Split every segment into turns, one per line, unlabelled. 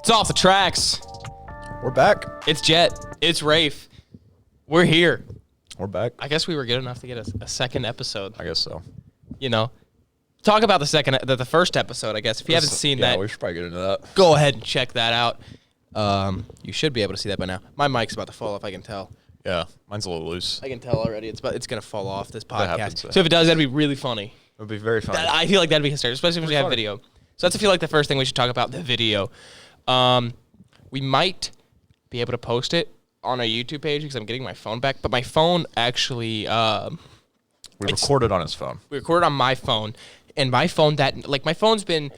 It's off the tracks.
We're back.
It's Jhett. It's Rafe. We're here.
We're back.
I guess we were good enough to get a second episode.
I guess so.
You know, talk about the first episode. I guess if you haven't seen that,
we should probably get into that.
go ahead and check that out. You should be able to see that by now. My mic's about to fall off. I can tell.
Yeah, mine's a little loose.
I can tell already. It's gonna fall off this podcast.
happens.
So if it does, that'd be really funny.
It would be very fun.
I feel like that'd be hysterical, especially when we have video. So that's I feel like the first thing we should talk about, the video. We might be able to post it on our YouTube page because I'm getting my phone back. But my phone actually...
we recorded on his phone.
We recorded on my phone. And my phone, my phone's been,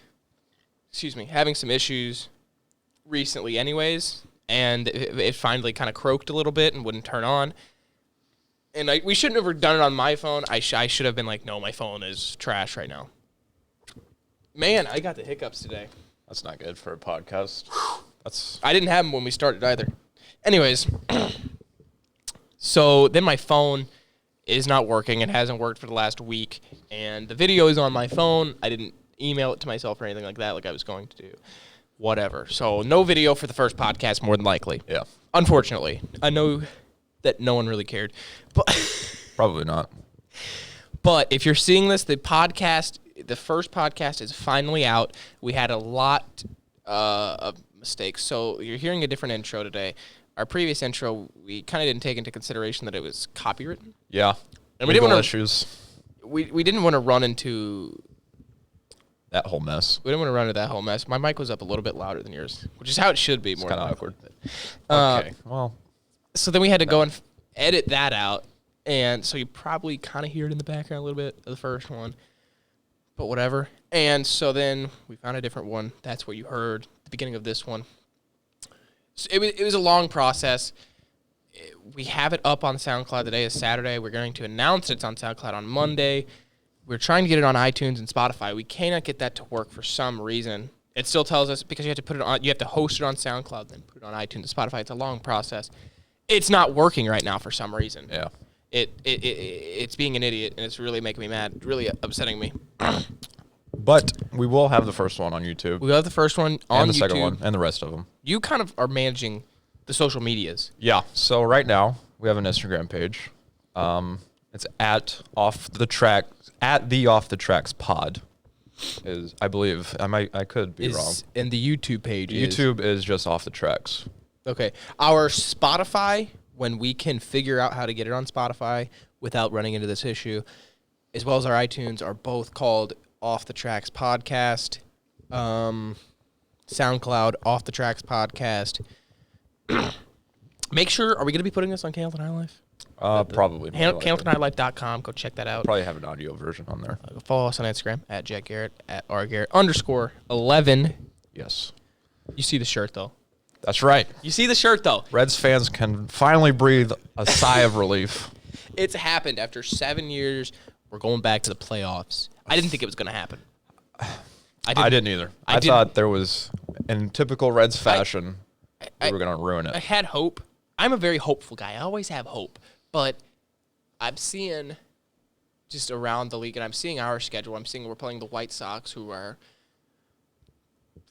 having some issues recently anyways. And it finally kind of croaked a little bit and wouldn't turn on. And we shouldn't have done it on my phone. I should have been like, no, my phone is trash right now. Man, I got the hiccups today.
That's not good for a podcast.
I didn't have them when we started either. Anyways, so then my phone is not working. It hasn't worked for the last week. And the video is on my phone. I didn't email it to myself or anything like that like I was going to do. Whatever. So no video for the first podcast, more than likely.
Yeah.
Unfortunately. I know that no one really cared. But
Probably not.
But if you're seeing this, the first podcast is finally out. We had a lot of mistakes. So you're hearing a different intro today. Our previous intro, we kind of didn't take into consideration that it was copywritten.
Yeah.
And we didn't want
issues.
We didn't want to run into
that whole mess.
We didn't want to run into that whole mess. My mic was up a little bit louder than yours, which is how it should be.
It's
more
kind of awkward.
Okay.
Well.
So then we had to go and edit that out. And so you probably kind of hear it in the background a little bit of the first one. But whatever. And so then we found a different one. That's what you heard at the beginning of this one. So it was a long process. We have it up on SoundCloud. Today is Saturday. We're going to announce it's on SoundCloud on Monday. We're trying to get it on iTunes and Spotify. We cannot get that to work for some reason. It still tells us because you have to put it on. You have to host it on SoundCloud, then put it on iTunes and Spotify. It's a long process. It's not working right now for some reason.
Yeah.
It's being an idiot, and it's really making me mad, really upsetting me.
But we will have the first one on YouTube.
We'll have the first one on YouTube.
And the second one, and the rest of them.
You kind of are managing the social medias.
Yeah. So right now, we have an Instagram page. It's at the Off the Tracks pod. I believe. I could be wrong.
And the YouTube page
YouTube is just Off the Tracks.
Okay. Our Spotify, when we can figure out how to get it on Spotify without running into this issue, as well as our iTunes, are both called Off the Tracks Podcast. SoundCloud, Off the Tracks Podcast. Make sure, are we going to be putting this on Hamilton High Life?
Probably.
HamiltonHighLife.com. Go check that out.
Probably have an audio version on there.
Follow us on Instagram, at Jett Garrett, at @RGarrett_11.
Yes.
You see the shirt, though.
That's right.
You see the shirt, though.
Reds fans can finally breathe a sigh of relief.
It's happened. After 7 years, we're going back to the playoffs. I didn't think it was going to happen.
I didn't either. I thought there was, in typical Reds fashion, we were going to ruin it.
I had hope. I'm a very hopeful guy. I always have hope. But I'm seeing just around the league, and I'm seeing our schedule. I'm seeing we're playing the White Sox, who are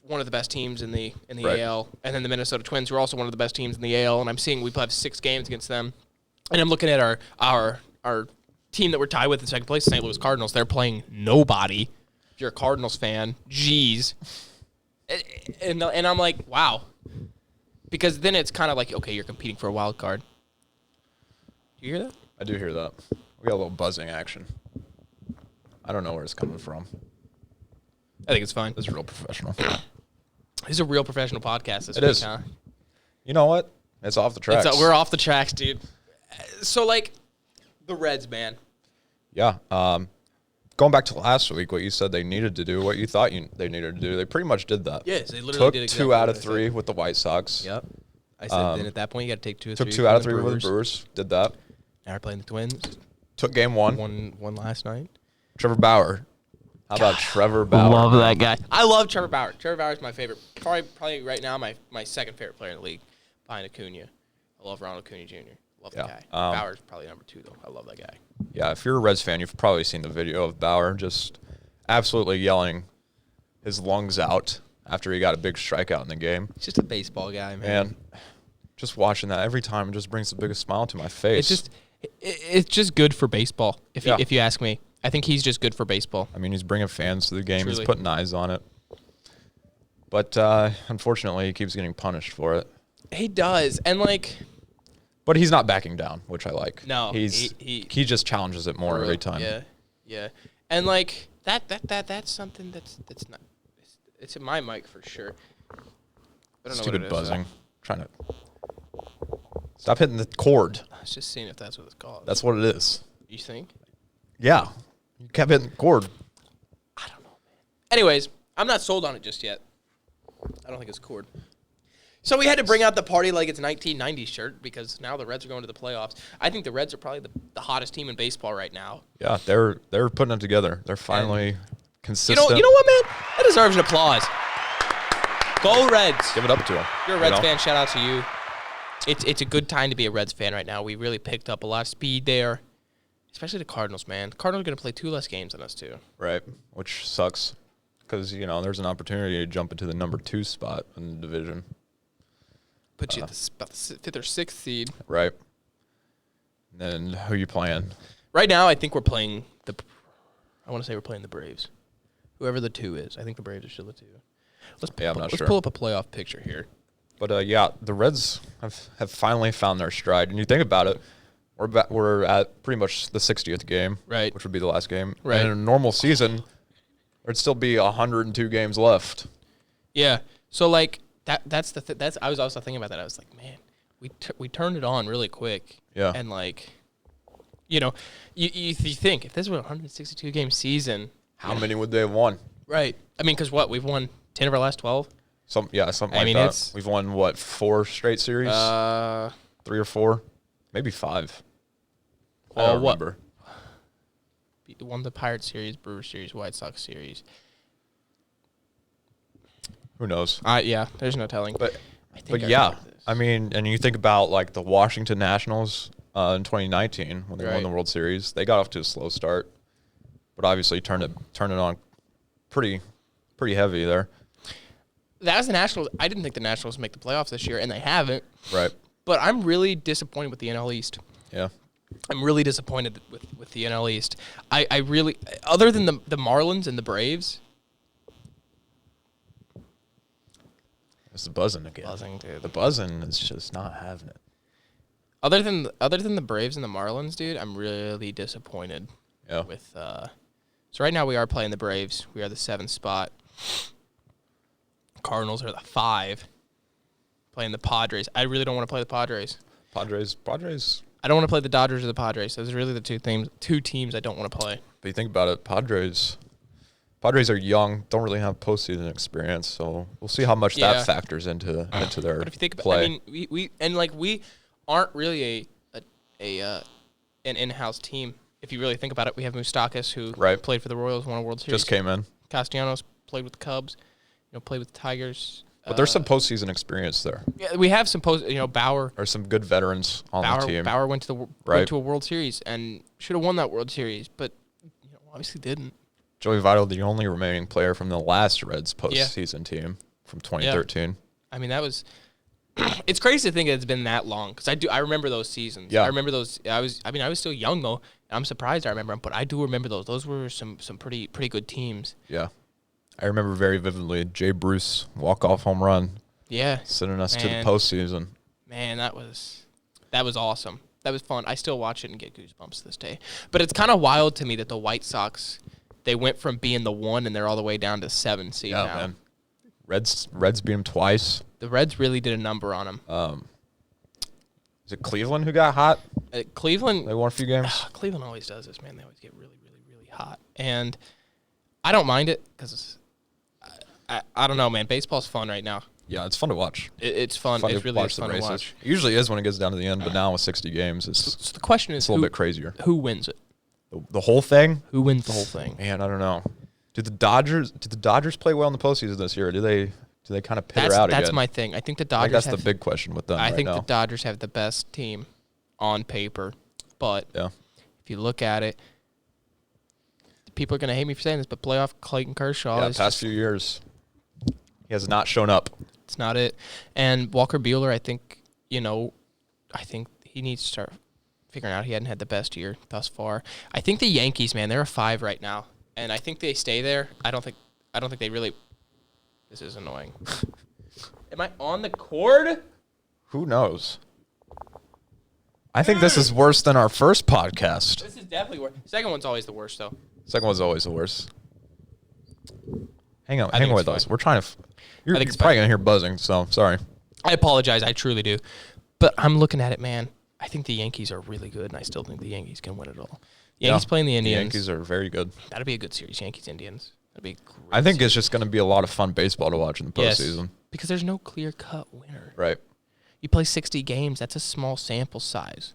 one of the best teams in the
Right.
AL, and then the Minnesota Twins, who are also one of the best teams in the AL. And I'm seeing we have 6 games against them. And I'm looking at our team that we're tied with in second place, St. Louis Cardinals. They're playing nobody. If you're a Cardinals fan, geez. And I'm like, wow. Because then it's kind of like, okay, you're competing for a wild card. Do you hear that?
I do hear that. We got a little buzzing action. I don't know where it's coming from.
I think it's fine.
It's real professional.
This is a real professional podcast this
It
week,
is.
huh?
You know what? It's off the tracks.
We're off the tracks, dude. So, the Reds, man.
Yeah. Going back to last week, what you said they needed to do, what you thought they needed to do, they pretty much did that.
Yes, they literally did exactly
2 out
what
of
I
3
said.
with the White Sox.
Yep. I said then at that point you got to take 2 or 3.
Took 2 out of 3 with the Brewers. Did that.
Now we're playing the Twins.
Took game 1.
One last night.
Trevor Bauer. How about Trevor Bauer?
Love that guy. I love Trevor Bauer. Trevor Bauer is my favorite. Probably right now my second favorite player in the league, behind Acuna. I love Ronald Acuna Jr. Love the guy. Bauer's probably number 2 though. I love that guy.
Yeah, if you're a Reds fan, you've probably seen the video of Bauer just absolutely yelling his lungs out after he got a big strikeout in the game.
He's just a baseball guy, man.
Man, just watching that every time just brings the biggest smile to my face.
It's just good for baseball, if you ask me. I think he's just good for baseball.
I mean, he's bringing fans to the game.
Truly.
He's putting eyes on it. But unfortunately, he keeps getting punished for it.
He does, and like.
But he's not backing down, which I like.
No,
he just challenges it more every time.
Yeah, and like that's something that's not. It's in my mic for sure. I don't know
Stupid
what it
buzzing. Trying to stop hitting the cord.
I was just seeing if that's what it's called.
That's what it is.
You think?
Yeah, you kept hitting the cord.
I don't know, man. Anyways, I'm not sold on it just yet. I don't think it's a cord. So we had to bring out the party like it's 1990s shirt because now the Reds are going to the playoffs. I think the Reds are probably the hottest team in baseball right now.
Yeah, they're putting it together. They're finally consistent.
You know what, man? That deserves an applause. Go Reds.
Give it up to them.
If you're a Reds fan, shout out to you. It's a good time to be a Reds fan right now. We really picked up a lot of speed there, especially the Cardinals, man. The Cardinals are going to play 2 less games than us, too.
Right, which sucks because, there's an opportunity to jump into the number 2 spot in the division.
Put you at about the 5th or 6th seed.
Right. And then who you playing?
Right now, I think we're playing I want to say we're playing the Braves. Whoever the 2 is. I think the Braves are still the 2.
I'm not sure.
Let's pull up a playoff picture here.
But, the Reds have finally found their stride. And you think about it, we're at pretty much the 60th game.
Right.
Which would be the last game.
Right.
And in a normal season, there'd still be 102 games left.
Yeah. So, like, that's I was also thinking about that. I was like, man, we turned it on really quick.
Yeah.
And, like, you think, if this was a 162-game season.
How many would they have won?
Right. I mean, because we've won 10 of our last 12?
Something like
mean,
that. We've won, 4 straight series? 3 or 4? Maybe 5. I don't remember.
Won the Pirates series, Brewers series, White Sox series.
Who knows?
Yeah, there's no telling.
But yeah, I mean, and you think about, like, the Washington Nationals in 2019 when they won the World Series. They got off to a slow start, but obviously turned it on pretty heavy there.
That was the Nationals. I didn't think the Nationals would make the playoffs this year, and they haven't.
Right.
But I'm really disappointed with the NL East.
Yeah.
I'm really disappointed with the NL East. I really, other than the Marlins and the Braves.
It's the buzzing again.
Buzzing, dude.
The buzzing is just not having it.
Other than the Braves and the Marlins, dude, I'm really disappointed.
Yeah.
With so right now we are playing the Braves. We are the 7th spot. Cardinals are the 5. Playing the Padres. I really don't want to play the Padres.
Padres.
I don't want to play the Dodgers or the Padres. Those are really the two teams I don't want to play.
But you think about it, Padres are young, don't really have postseason experience, so we'll see how much that factors into their
But if you think
play.
about, I mean, we aren't really an in-house team. If you really think about it, we have Moustakas, who played for the Royals, won a World Series.
Just came in.
Castellanos played with the Cubs, played with the Tigers.
But there's some postseason experience there.
Yeah, we have some Bauer.
There's some good veterans on the team.
Bauer went to a World Series and should have won that World Series, but obviously didn't.
Joey Votto, the only remaining player from the last Reds postseason team from 2013.
Yeah. I mean, that was. It's crazy to think it's been that long because I remember those seasons.
Yeah.
I remember those. I was still young though. And I'm surprised I remember them, but I do remember those. Those were some pretty good teams.
Yeah, I remember very vividly Jay Bruce walk-off home run.
Yeah,
sending us to the postseason.
Man, that was awesome. That was fun. I still watch it and get goosebumps to this day. But it's kind of wild to me that the White Sox, they went from being the 1 and they're all the way down to 7 seed now.
Man. Reds beat them twice.
The Reds really did a number on them.
Is it Cleveland who got hot?
Cleveland.
They won a few games.
Cleveland always does this, man. They always get really, really, really hot. And I don't mind it because I don't know, man. Baseball's fun right now.
Yeah, it's fun to watch.
It's fun. It really is fun to watch.
It usually is when it gets down to the end, but now with 60 games,
so the question is
a little bit crazier.
Who wins it?
The whole thing?
Who wins the whole thing?
Man, I don't know. Did the Dodgers play well in the postseason this year? Or do they kind of peter out again?
That's my thing. I think the Dodgers.
That's the big question with them.
I think the Dodgers have the best team on paper, but if you look at it, people are going to hate me for saying this, but playoff Clayton Kershaw is
past few years. He has not shown up.
It's not it. And Walker Buehler, I think he needs to start figuring out he hadn't had the best year thus far. I think the Yankees, man, they're a 5 right now, and I think they stay there. I don't think they really. This is annoying. Am I on the cord?
Who knows? I think this is worse than our first podcast.
This is definitely worse. Second one's always the worst, though.
Second one's always the worst. Hang on with us. We're trying to. You're probably gonna hear buzzing, so sorry.
I apologize. I truly do, but I'm looking at it, man. I think the Yankees are really good, and I still think the Yankees can win it all. Yankees playing the Indians.
The Yankees are very good.
That'll be a good series. Yankees Indians. That'll be a great.
I think it's just going to be a lot of fun baseball to watch in the postseason.
Yes, because there's no clear-cut winner.
Right.
You play 60 games. That's a small sample size.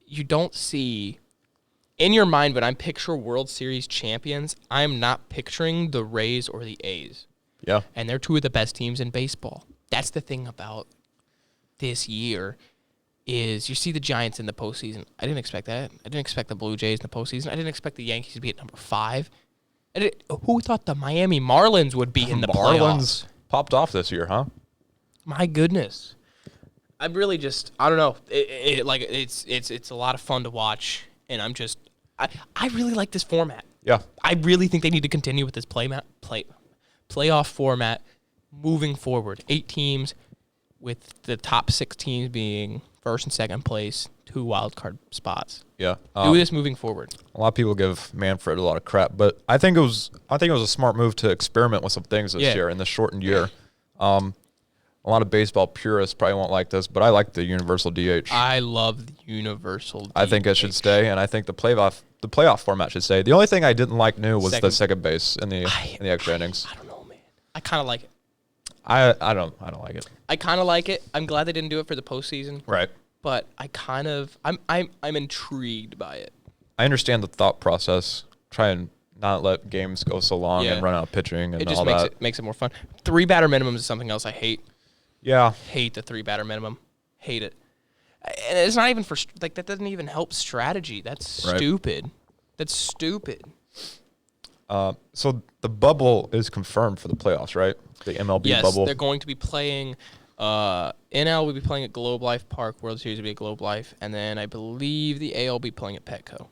You don't see in your mind when I picture World Series champions, I'm not picturing the Rays or the A's.
Yeah.
And they're two of the best teams in baseball. That's the thing about this year is you see the Giants in the postseason. I didn't expect that. I didn't expect the Blue Jays in the postseason. I didn't expect the Yankees to be at number 5. Who thought the Miami Marlins would be in the playoffs?
Marlins popped off this year, huh?
My goodness. I'm really just, I don't know. It's a lot of fun to watch, and I really like this format.
Yeah.
I really think they need to continue with this playoff format moving forward. 8 teams with the top 6 teams being first and second place, 2 wild card spots.
Yeah.
Do this moving forward.
A lot of people give Manfred a lot of crap, but I think it was a smart move to experiment with some things this year in this shortened year. A lot of baseball purists probably won't like this, but I like the universal DH.
I love the universal DH.
I think it should stay, and I think the playoff format should stay. The only thing I didn't like new was the second base in the extra innings.
I don't know, man. I kind of like it.
I don't like it.
I kind of like it. I'm glad they didn't do it for the postseason.
Right.
But I'm intrigued by it.
I understand the thought process. Try and not let games go so long and run out of pitching and all that.
It makes it more fun. 3 batter minimums is something else I hate.
Yeah.
Hate the 3 batter minimum. Hate it. And it's not even that doesn't even help strategy. That's stupid. That's stupid.
So the bubble is confirmed for the playoffs, right? The MLB bubble.
Yes, they're going to be playing. NL will be playing at Globe Life Park. World Series will be at Globe Life, and then I believe the AL will be playing at Petco.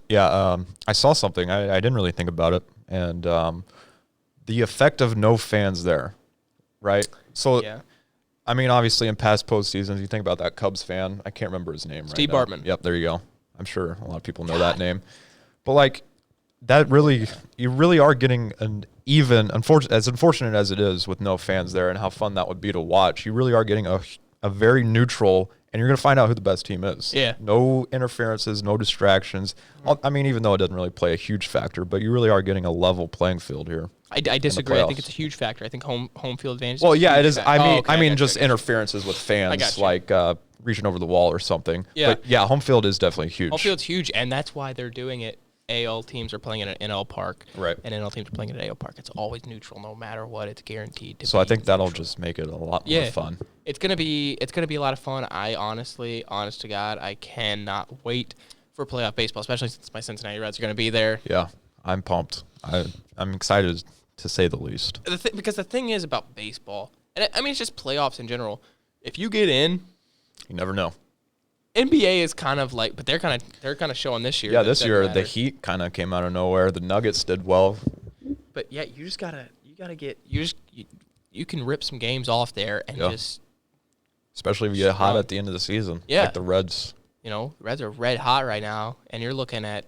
Yeah, I saw something. I didn't really think about it, and the effect of no fans there, right? So, I mean, obviously in past postseasons, you think about that Cubs fan. I can't remember his name.
Steve
right now.
Bartman.
Yep, there you go. I'm sure a lot of people know that name, but like you really are getting an even, as unfortunate as it is with no fans there and how fun that would be to watch. You really are getting a very neutral, and you're going to find out who the best team is.
Yeah.
No interferences, no distractions. I mean, even though it doesn't really play a huge factor, but you really are getting a level playing field here.
I disagree. I think it's a huge factor. I think home field advantage.
Well, yeah, it is. I mean, just interferences with fans, like reaching over the wall or something.
Yeah.
But yeah, home field is definitely huge.
Home field's huge, and that's why they're doing it. AL teams are playing at an NL park,
right?
And NL teams are playing at an AL park. It's always neutral, no matter what. It's guaranteed to.
So I think that'll just make it a lot more fun.
It's gonna be a lot of fun. I honest to God, I cannot wait for playoff baseball, especially since my Cincinnati Reds are gonna be there.
Yeah, I'm pumped. I'm excited to say the least.
Because the thing is about baseball, and I mean it's just playoffs in general. If you get in,
you never know.
NBA is kind of like, but they're kind of showing this year.
Yeah, this year the Heat kind of came out of nowhere. The Nuggets did well.
But yeah, you can rip some games off there and just.
Especially if you get hot at the end of the season.
Yeah.
Like the Reds.
The Reds are red hot right now, and you're looking at,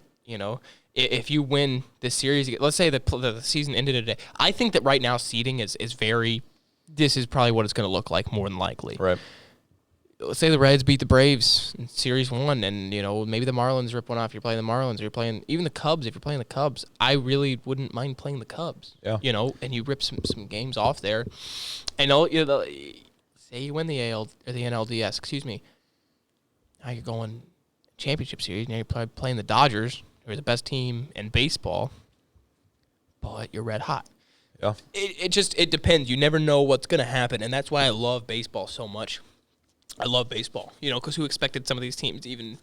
if you win this series, let's say the season ended today. I think that right now seeding is very. This is probably what it's going to look like more than likely.
Right.
Let's say the Reds beat the Braves in Series 1, and, maybe the Marlins rip one off. You're playing the Marlins, or you're playing even the Cubs. If you're playing the Cubs, I really wouldn't mind playing the Cubs.
Yeah.
And you rip some games off there. And, say you win the AL or the NLDS, excuse me. Now you're going championship series. Now you're probably playing the Dodgers, who are the best team in baseball, but you're red hot.
Yeah.
It depends. You never know what's going to happen, and that's why I love baseball so much. I love baseball, because who expected some of these teams to even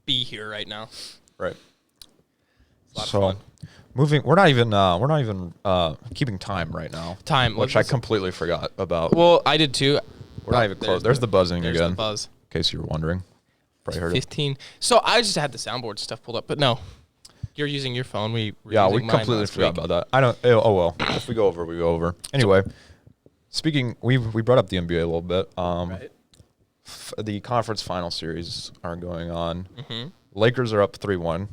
be here right now?
Right.
It's a lot of fun.
We're not even keeping time right now. Which I completely forgot about.
Well, I did too.
We're not even close. There's the buzzing
there's
again.
The buzz.
In case you were wondering. Probably heard
15. So I just had the soundboard stuff pulled up, but no. You're using your phone. We
completely forgot about that. I don't. Oh well. If we go over, we go over. Anyway, speaking, we brought up the NBA a little bit.
Right.
The conference final series are going on.
Mm-hmm.
Lakers are up 3-1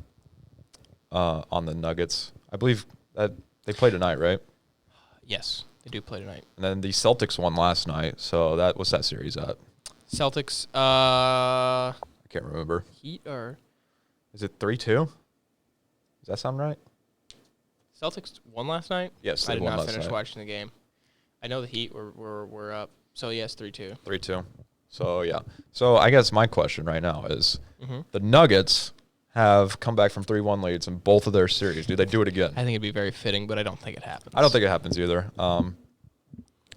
on the Nuggets. I believe that they play tonight, right?
Yes, they do play tonight.
And then the Celtics won last night. So what's that series at?
Celtics.
I can't remember.
Heat or
is it 3-2? Does that sound right?
Celtics won last night?
Yes,
I did not finish watching the game. I know the Heat were up. So, yes, 3-2.
3-2. So, yeah. So, I guess my question right now is
mm-hmm.
the Nuggets have come back from 3-1 leads in both of their series. Do they do it again?
I think it'd be very fitting, but I don't think it happens.
I don't think it happens either. I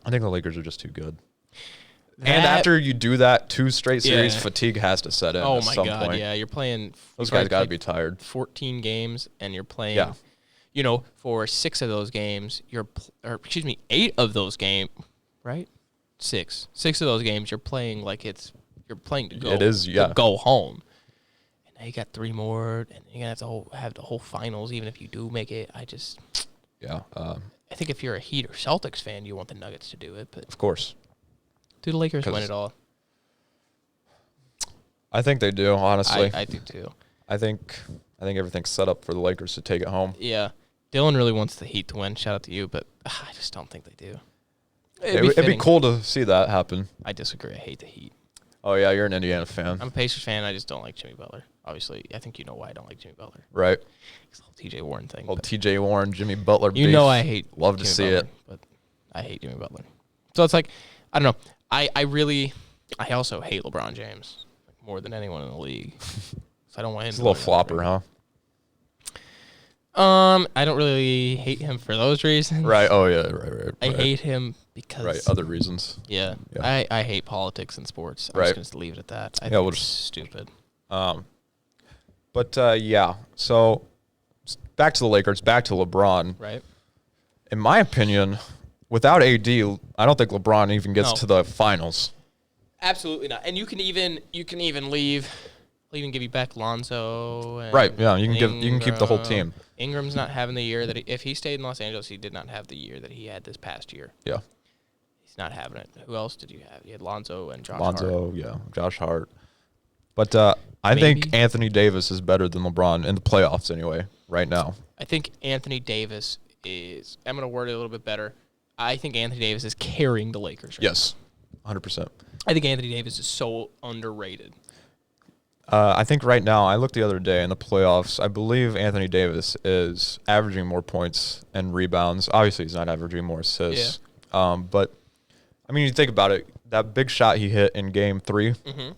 think the Lakers are just too good. And after you do that 2 straight series, fatigue has to set in at some point.
Yeah. You're playing.
Those guys got to be tired.
14 games, and you're playing, for 6 of those games, 8 of those games, right? 6 of those games, you're playing like you're playing to go.
It is, yeah.
To go home. And now you got 3 more, and you're going to have the whole finals, even if you do make it.
Yeah.
I think if you're a Heat or Celtics fan, you want the Nuggets to do it. But
of course.
Do the Lakers win it all?
I think they do, honestly.
I do too.
I think everything's set up for the Lakers to take it home.
Yeah. Dylan really wants the Heat to win. Shout out to you, but I just don't think they do.
It'd be cool to see that happen.
I disagree. I hate the Heat.
Oh, yeah, you're an Indiana fan.
I'm a Pacers fan. I just don't like Jimmy Butler. Obviously, I think you know why I don't like Jimmy Butler.
Right.
It's the whole T.J. Warren thing.
Old T.J. Warren, Jimmy Butler beef.
You know I hate
Love to
Jimmy
see
Butler,
it.
But I hate Jimmy Butler. So it's like, I don't know. I also hate LeBron James more than anyone in the league. So I don't want him.
He's a little flopper, huh?
I don't really hate him for those reasons.
Right. Oh yeah. Right.
I hate him because
other reasons.
Yeah. I hate politics and sports. I'm just gonna leave it at that. I think it's stupid.
Yeah. So back to the Lakers. Back to LeBron.
Right.
In my opinion, without AD, I don't think LeBron even gets to the finals.
Absolutely not. And you can even leave. I'll even give you back Lonzo. And
right. Yeah. You can keep the whole team.
Ingram's not having the year that if he stayed in Los Angeles, he did not have the year that he had this past year.
Yeah.
He's not having it. Who else did you have? You had Lonzo and Josh
Hart. Josh Hart. But I think Anthony Davis is better than LeBron in the playoffs anyway, right now.
I think Anthony Davis is – I'm going to word it a little bit better. I think Anthony Davis is carrying the Lakers right
Yes, 100%.
I think Anthony Davis is so underrated.
I think right now, I looked the other day in the playoffs, I believe Anthony Davis is averaging more points and rebounds. Obviously, he's not averaging more assists. Yeah. But, I mean, you think about it, that big shot he hit in Game 3,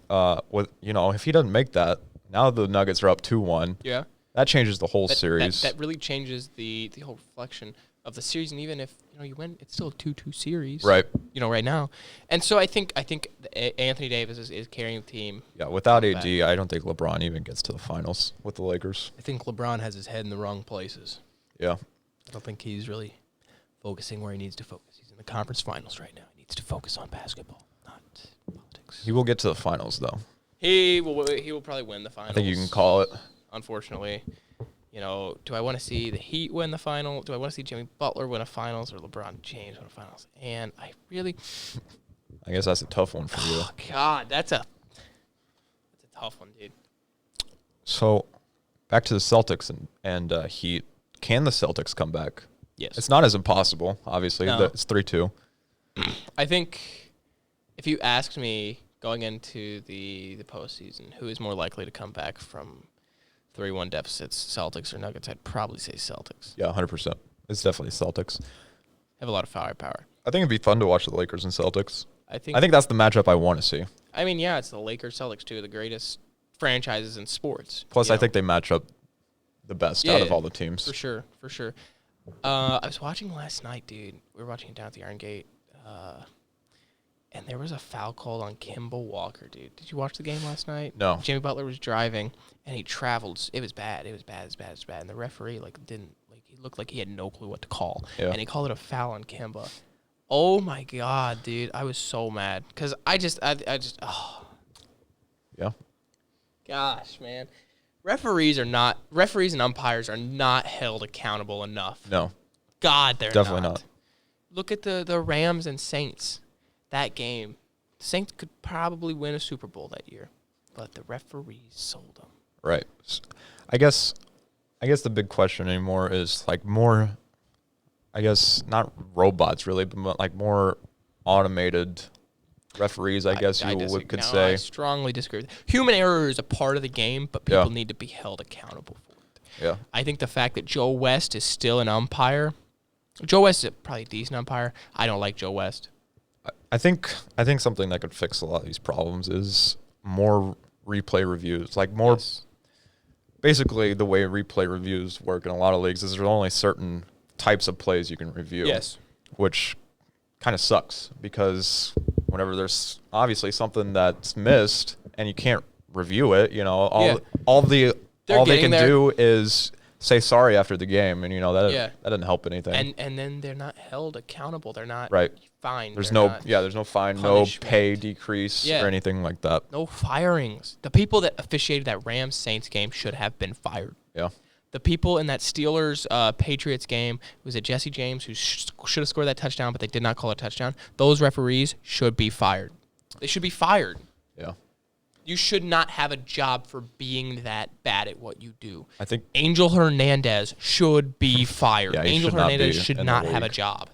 if he doesn't make that, now the Nuggets are up 2-1.
Yeah.
That changes the whole series.
That really changes the whole reflection of the series, and even if you win, it's still a 2-2 series,
right?
Right now, and so I think Anthony Davis is carrying the team.
Yeah, without AD, I don't think LeBron even gets to the finals with the Lakers.
I think LeBron has his head in the wrong places.
Yeah,
I don't think he's really focusing where he needs to focus. He's in the conference finals right now. He needs to focus on basketball, not politics.
He will get to the finals though.
He will probably win the finals.
I think you can call it.
Unfortunately. Do I want to see the Heat win the final? Do I want to see Jimmy Butler win a finals or LeBron James win a finals? And I
guess that's a tough one for you.
Oh, God, that's a tough one, dude.
So, back to the Celtics and Heat. Can the Celtics come back?
Yes.
It's not as impossible, obviously.
No.
It's 3-2.
I think if you asked me going into the postseason, who is more likely to come back from 3-1 deficits, Celtics or Nuggets, I'd probably say Celtics.
Yeah, 100%. It's definitely Celtics.
Have a lot of firepower.
I think it'd be fun to watch the Lakers and Celtics.
I think
that's the matchup I want to see.
I mean, yeah, it's the Lakers, Celtics, two of the greatest franchises in sports.
Plus, I think they match up the best out of all the teams.
For sure. I was watching last night, dude. We were watching it down at the Iron Gate. and there was a foul called on Kimball Walker, dude. Did you watch the game last night?
No.
Jimmy Butler was driving, and he traveled. It was bad. It was bad. And the referee didn't he looked like he had no clue what to call, and he called it a foul on Kimba. Oh my God, dude! I was so mad because I just
Yeah.
Gosh, man. Referees and umpires are not held accountable enough.
No.
God, they're
definitely not.
Look at the Rams and Saints. That game. The Saints could probably win a Super Bowl that year, but the referees sold them.
Right. I guess the big question anymore is like more, I guess not robots really, but like more automated referees, I guess you could say.
I strongly disagree. Human error is a part of the game, but people need to be held accountable for it.
Yeah.
I think the fact that Joe West is still an umpire. Joe West is probably a decent umpire. I don't like Joe West.
I think something that could fix a lot of these problems is more replay reviews. Like more, basically the way replay reviews work in a lot of leagues is there's only certain types of plays you can review.
Yes.
Which kind of sucks because whenever there's obviously something that's missed and you can't review it, all they can do is say sorry after the game, and that doesn't help anything.
And then they're not held accountable. They're not fined.
There's no fine,
punishment.
no pay decrease or anything like that.
No firings. The people that officiated that Rams Saints game should have been fired.
Yeah.
The people in that Steelers Patriots game, was it Jesse James who should have scored that touchdown, but they did not call a touchdown? Those referees should be fired. They should be fired.
Yeah.
You should not have a job for being that bad at what you do.
I think
Angel Hernandez should be fired. Angel Hernandez should not have a job.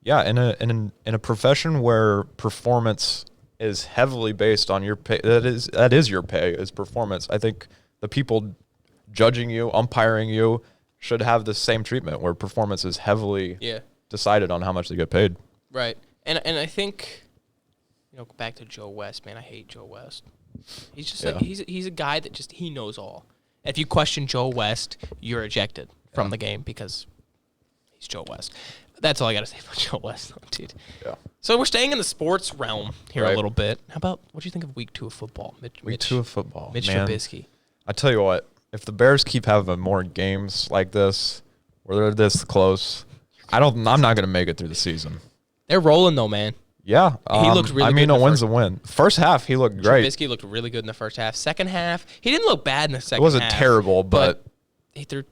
Yeah, in a profession where performance is heavily based on your pay, that is your pay, is performance. I think the people judging you, umpiring you, should have the same treatment where performance is heavily decided on how much they get paid.
Right. And I think, back to Joe West, man, I hate Joe West. He's just he's a guy that he knows all. If you question Joe West, you're ejected from the game because he's Joe West. That's all I got to say about Joe West, dude. Yeah. So we're staying in the sports realm here a little bit. How about, what do you think of week 2 of football?
Week 2 of football,
Mitch Trubisky.
I tell you what, if the Bears keep having more games like this, where they're this close, I'm not going to make it through the season.
They're rolling though, man.
Yeah.
He looked really good.
A win's a win. First half, he looked great.
Trubisky looked really good in the first half. Second half, he didn't look bad in the second half.
It wasn't terrible, but
he threw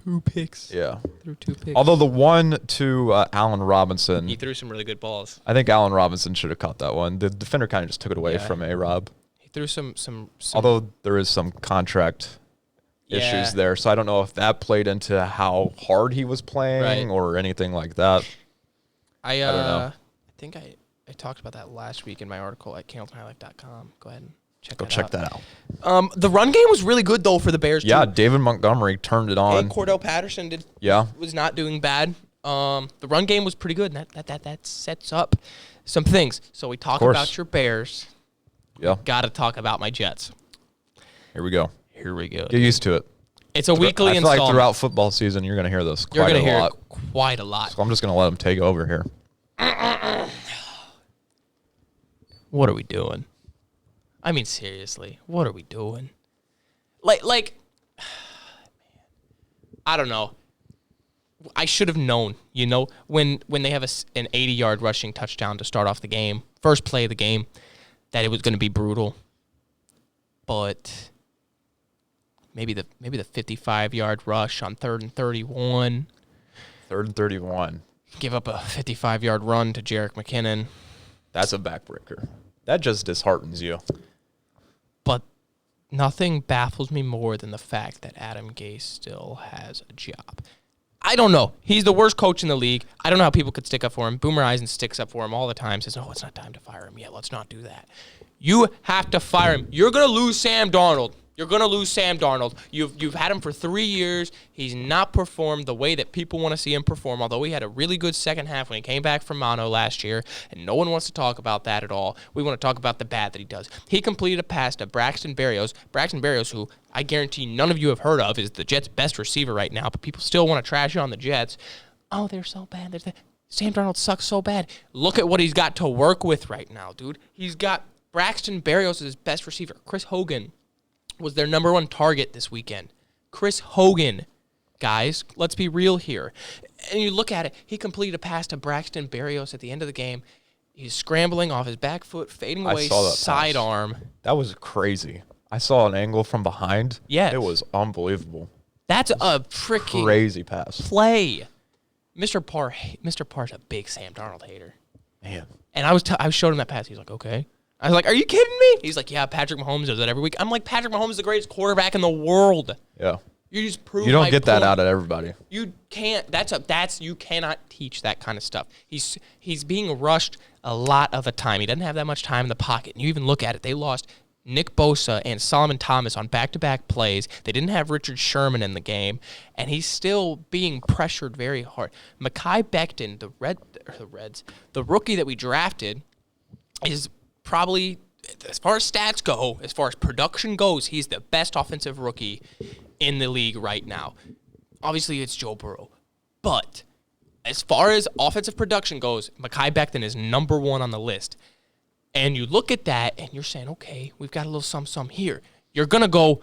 2 picks.
Yeah.
Threw 2 picks.
Although the one to Allen Robinson.
He threw some really good balls.
I think Allen Robinson should have caught that one. The defender kind of just took it away from A-Rob.
He threw some.
Although there is some contract issues there, so I don't know if that played into how hard he was playing or anything like that.
I don't know. I think I talked about that last week in my article at CandletonHighlife.com. Go ahead and check that out. The run game was really good though for the Bears.
Yeah,
too.
David Montgomery turned it on.
And Cordell Patterson was not doing bad. The run game was pretty good, and that sets up some things. So we talk about your Bears.
Yeah.
Got to talk about my Jets.
Here we go.
Get
used to it.
It's a weekly installment.
I feel like throughout football season, you're going to hear this quite a lot.
You're going to hear it quite a lot.
So I'm just going to let them take over here.
What are we doing? I mean, seriously, what are we doing? Like, I don't know. I should have known, when they have an 80-yard rushing touchdown to start off the game, first play of the game, that it was going to be brutal. But maybe the 55-yard rush on 3rd and 31.
3rd and 31.
Give up a 55-yard run to Jerick McKinnon.
That's a backbreaker. That just disheartens you.
But nothing baffles me more than the fact that Adam Gase still has a job. I don't know. He's the worst coach in the league. I don't know how people could stick up for him. Boomer Eisen sticks up for him all the time, says, "Oh, it's not time to fire him yet. Let's not do that." You have to fire him. You're going to lose Sam Darnold. You've had him for 3 years. He's not performed the way that people want to see him perform, although he had a really good second half when he came back from mono last year, and no one wants to talk about that at all. We want to talk about the bad that he does. He completed a pass to Braxton Berrios. Braxton Berrios, who I guarantee none of you have heard of, is the Jets' best receiver right now, but people still want to trash on the Jets. Oh, they're so bad. Sam Darnold sucks so bad. Look at what he's got to work with right now, dude. He's got Braxton Berrios as his best receiver. Chris Hogan was their number 1 target this weekend. Chris Hogan, guys, let's be real here. And you look at it, he completed a pass to Braxton Berrios at the end of the game. He's scrambling off his back foot, fading away, sidearm.
That was crazy. I saw an angle from behind.
Yes.
It was unbelievable.
That's a freaking
crazy pass.
Play. Mr. Parr's a big Sam Darnold hater.
Man.
And I showed him that pass. He's like, okay. I was like, are you kidding me? He's like, yeah, Patrick Mahomes does that every week. I'm like, Patrick Mahomes is the greatest quarterback in the world.
Yeah.
You just prove
you don't get that out of everybody.
You can't. You cannot teach that kind of stuff. He's being rushed a lot of the time. He doesn't have that much time in the pocket. And you even look at it. They lost Nick Bosa and Solomon Thomas on back-to-back plays. They didn't have Richard Sherman in the game, and he's still being pressured very hard. Mekhi Becton, the rookie that we drafted, is probably, as far as stats go, as far as production goes, he's the best offensive rookie in the league right now. Obviously, it's Joe Burrow. But as far as offensive production goes, Mekhi Becton is number 1 on the list. And you look at that, and you're saying, okay, we've got a little some here. You're going to go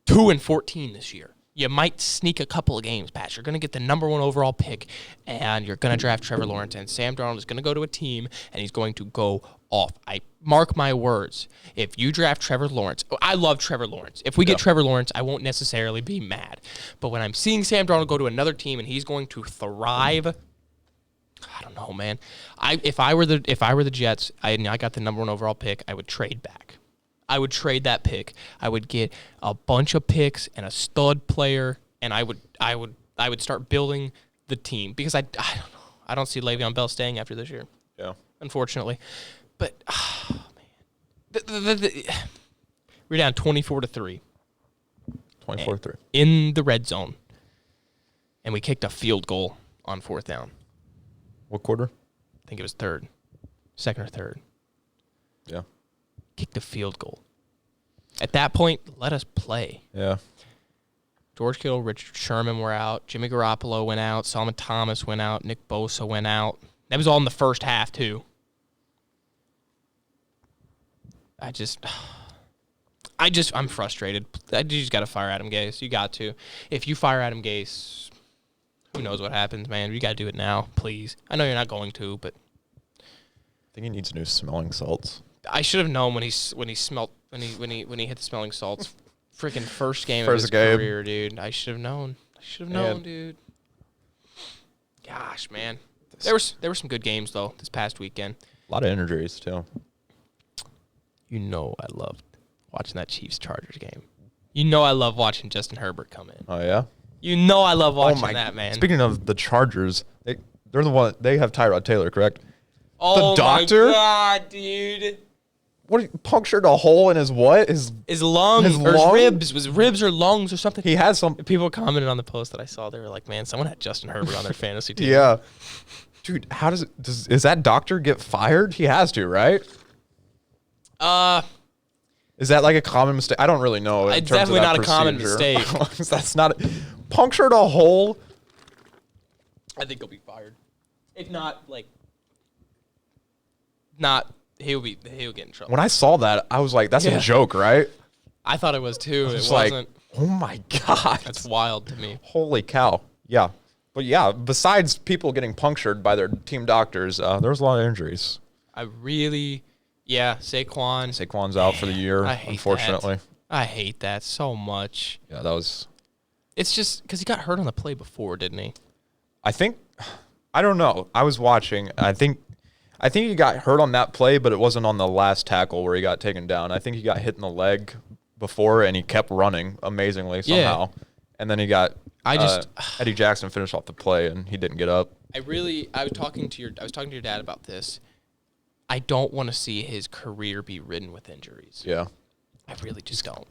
2-14 this year. You might sneak a couple of games past. You're going to get the number 1 overall pick, and you're going to draft Trevor Lawrence. And Sam Darnold is going to go to a team, and he's going to go off. I mark my words. If you draft Trevor Lawrence, I love Trevor Lawrence. If we get Trevor Lawrence, I won't necessarily be mad. But when I'm seeing Sam Darnold go to another team, and he's going to thrive, I don't know, man. If I were the Jets, I got the number 1 overall pick, I would trade back. I would trade that pick. I would get a bunch of picks and a stud player, and I would start building the team because I don't know. I don't see Le'Veon Bell staying after this year.
Yeah,
unfortunately. But man, we're down 24-3.
24-3
in the red zone, and we kicked a field goal on 4th down.
What quarter?
I think it was second or third.
Yeah.
Kicked a field goal. At that point, let us play.
Yeah.
George Kittle, Richard Sherman were out. Jimmy Garoppolo went out. Solomon Thomas went out. Nick Bosa went out. That was all in the first half, too. I'm frustrated. You just got to fire Adam Gase. You got to. If you fire Adam Gase, who knows what happens, man. You got to do it now, please. I know you're not going to, but
I think he needs new smelling salts.
I should have known when he hit the smelling salts. Freaking first game of his career, dude. I should have known. Dude. Gosh, man. There were some good games though this past weekend.
A lot of injuries too.
You know I loved watching that Chiefs-Chargers game. You know I love watching Justin Herbert come in.
Oh yeah.
You know I love watching that, man.
Speaking of the Chargers, they're the one. They have Tyrod Taylor, correct?
Oh
the doctor?
My God, dude.
What, punctured a hole in his what? His
lungs,
his
or
lung?
his ribs. Was it ribs or lungs or something?
He has some.
People commented on the post that I saw. They were like, man, someone had Justin Herbert on their fantasy team.
Yeah. Dude, how does that doctor get fired? He has to, right? Is that like a common mistake? I don't really know.
It's definitely not a common mistake.
That's not punctured a hole.
I think he'll be fired. If not, he'll get in trouble.
When I saw that, I was like, "That's a joke, right?"
I thought it was too. It
like,
wasn't.
Oh my God,
that's wild to me.
Holy cow! Yeah, but yeah. Besides people getting punctured by their team doctors, there was a lot of injuries.
Saquon's
out for the year, unfortunately.
I hate that so much.
Yeah, that was.
It's just because he got hurt on the play before, didn't he?
I don't know. I was watching. I think he got hurt on that play, but it wasn't on the last tackle where he got taken down. I think he got hit in the leg before, and he kept running amazingly somehow. Yeah. And then he got Eddie Jackson finished off the play, and he didn't get up.
I was talking to your dad about this. I don't want to see his career be ridden with injuries.
Yeah.
I really just don't.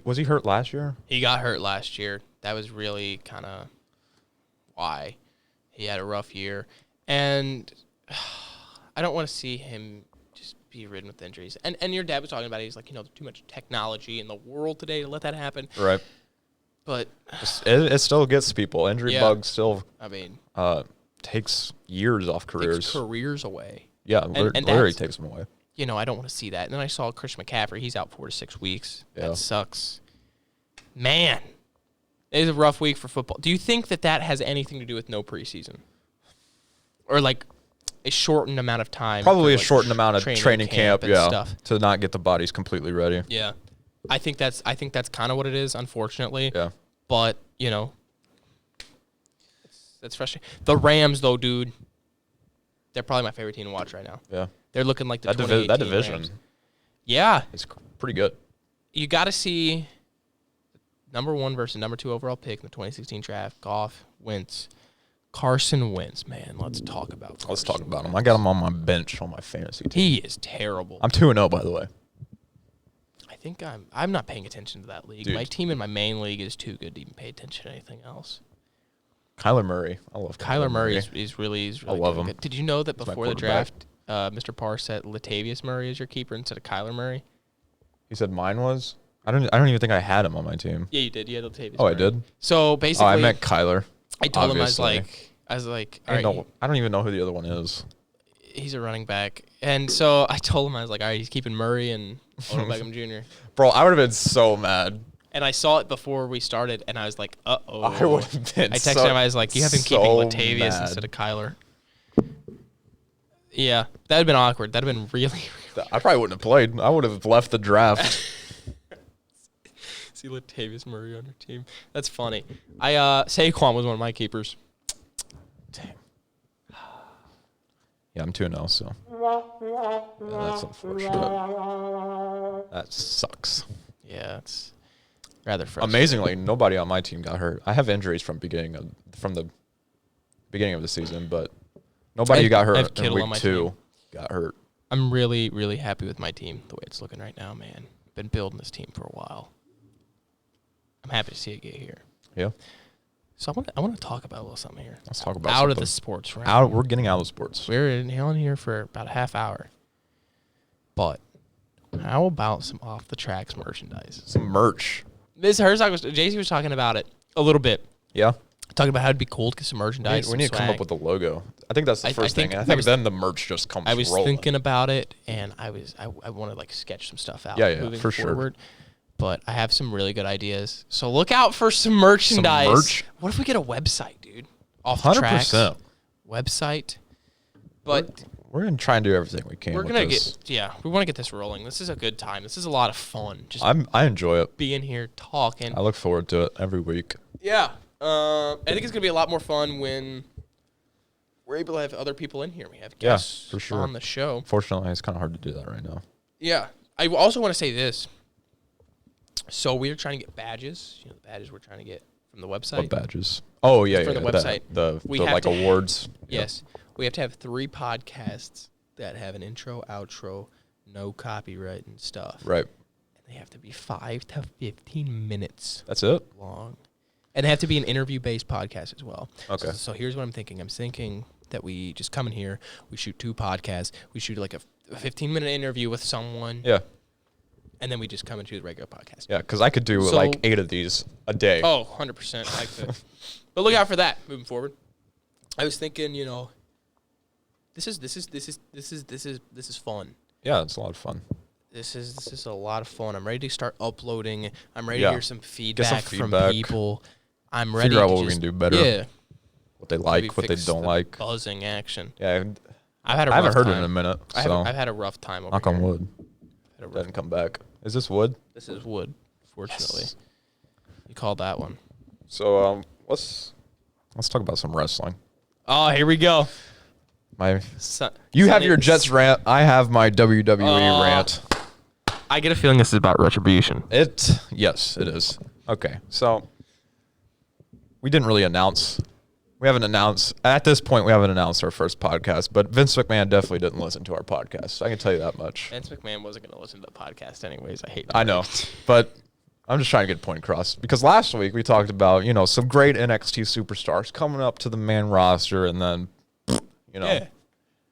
Was he hurt last year?
He got hurt last year. That was really kind of why he had a rough year. And I don't want to see him just be ridden with injuries. And your dad was talking about it. He's like, there's too much technology in the world today to let that happen.
Right.
But
it still gets people. Injury bugs still takes years off careers.
Takes careers away.
Yeah,
and
literally takes them away.
You know, I don't want to see that. And then I saw Christian McCaffrey. He's out 4 to 6 weeks.
Yeah.
That sucks. Man, it is a rough week for football. Do you think that has anything to do with no preseason? Or like a shortened amount of time?
Probably
for,
a shortened amount of training camp
and stuff.
to not get the bodies completely ready.
Yeah. I think that's kind of what it is, unfortunately.
Yeah.
But, you know, that's frustrating. The Rams, though, dude, they're probably my favorite team to watch right now.
Yeah.
They're looking like the
that division.
Rams. Yeah.
It's pretty good.
You got to see number 1 versus number 2 overall pick in the 2016 draft. Goff, Wentz. Carson Wentz, man. Let's talk about Carson
Let's talk about
Wentz.
him. I got him on my bench on my fantasy team.
He is terrible.
I'm 2-0, by the way.
I think I'm not paying attention to that league.
Dude.
My team in my main league is too good to even pay attention to anything else.
Kyler Murray. I love
Kyler Murray is really
I love him.
good. Did you know that
He's my
before the
quarterback.
draft, Mr. Parr set Latavius Murray as your keeper instead of Kyler Murray?
He said mine was? I don't even think I had him on my team.
Yeah, you did. You had Latavius
Oh,
Murray.
I did?
So basically,
I meant Kyler.
I told him,
obviously.
I was like,
I
all right,
don't even know who the other one is.
he's a running back. And so I told him, I was like, all right, he's keeping Murray and Odell Beckham Jr.
Bro, I would have been so mad.
And I saw it before we started, and I was like, uh-oh.
I would have been
I texted him, I was like, you have him keeping Latavius
mad.
instead of Kyler. Yeah, that would have been awkward. That would have been really
I probably wouldn't have played. I would have left the draft.
See Latavius Murray on your team. That's funny. Saquon was one of my keepers.
Dang. Yeah, I'm 2-0, so. Yeah, that's unfortunate. That sucks.
Yeah, it's rather frustrating.
Amazingly, nobody on my team got hurt. I have injuries from the beginning of the season, but nobody who got hurt in week 2 got hurt.
I'm really, really happy with my team, the way it's looking right now, man. Been building this team for a while. I'm happy to see it get here.
Yeah.
So I want to talk about a little something here.
Let's talk about
out
something.
of the sports realm.
We're getting out of sports.
We're in here for about a half hour. But how about some off the tracks merchandise?
Some merch.
JC was talking about it a little bit.
Yeah.
Talking about how it'd be cool to get some merchandise.
We need to come up with a logo. I think that's the first thing. I think then the merch just comes
I was
rolling.
thinking about it, and I want to like sketch some stuff out.
Yeah,
moving
for
forward. Sure. But I have some really good ideas. So look out for some merchandise.
Some merch?
What if we get a website, dude? Off the tracks.
100%.
Website. But
we're going to try and do everything we can.
we want to get this rolling. This is a good time. This is a lot of fun. Just
I enjoy it.
being here, talking.
I look forward to it every week.
Yeah. I think it's going to be a lot more fun when we're able to have other people in here. We have guests
for sure.
on the show.
Fortunately, it's kind of hard to do that right now.
Yeah. I also want to say this. So we're trying to get badges. You know, the badges we're trying to get from the website.
What badges? Oh, yeah,
For the website.
The
We have
like
to-
awards.
Yes. We have to have 3 podcasts that have an intro, outro, no copyright and stuff.
Right.
And they have to be 5 to 15 minutes
That's it?
long. And they have to be an interview-based podcast as well.
Okay.
So here's what I'm thinking. I'm thinking that we just come in here, we shoot 2 podcasts, we shoot like a 15-minute interview with someone.
Yeah.
And then we just come into the regular podcast.
Yeah, because I could do
So-
like 8 of these a day.
Oh, 100%. I could. But look out for that moving forward. I was thinking, you know, this is fun.
Yeah, it's a lot of fun.
This is a lot of fun. I'm ready to start uploading. I'm ready
Yeah.
to hear some feedback, from
feedback.
people. I'm ready
Figure out
to
what we
just,
can do better.
Yeah.
What they
Maybe
like, what they
fix
don't
the
like.
buzzing action.
Yeah,
I haven't
heard
time.
it in a minute. So
I've had a rough time over
knock
here.
on wood.
Had a rough-
Doesn't come back. Is this wood?
This is wood, fortunately.
Yes.
You called that one.
So let's talk about some wrestling.
Oh, here we go.
You have your Jets rant. I have my WWE rant.
I get a feeling this is about retribution.
Yes, it is. Okay, so we didn't really announce. We haven't announced at this point. We haven't announced our first podcast, but Vince McMahon definitely didn't listen to our podcast. I can tell you that much.
Vince McMahon wasn't going to listen to the podcast anyways. I hate.
I know, but I'm just trying to get a point across because last week we talked about some great NXT superstars coming up to the main roster, and then
Yeah.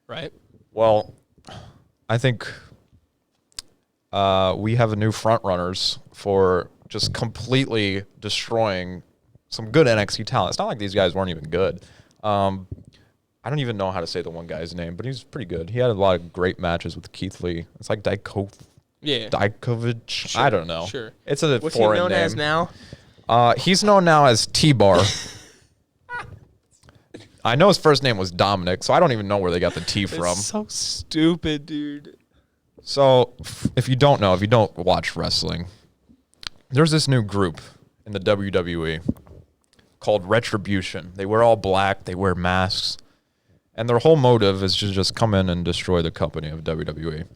Right.
Well, I think we have a new front runners for just completely destroying some good NXT talent. It's not like these guys weren't even good. I don't even know how to say the one guy's name, but he's pretty good. He had a lot of great matches with Keith Lee. It's like Dijkovic.
Sure,
I don't know.
Sure.
It's a
What's
foreign
he known
name.
as now?
He's known now as T-Bar. I know his first name was Dominic, so I don't even know where they got the T from.
It's so stupid, dude.
So, if you don't know, if you don't watch wrestling, there's this new group in the WWE called Retribution. They wear all black, they wear masks, and their whole motive is to just come in and destroy the company of WWE,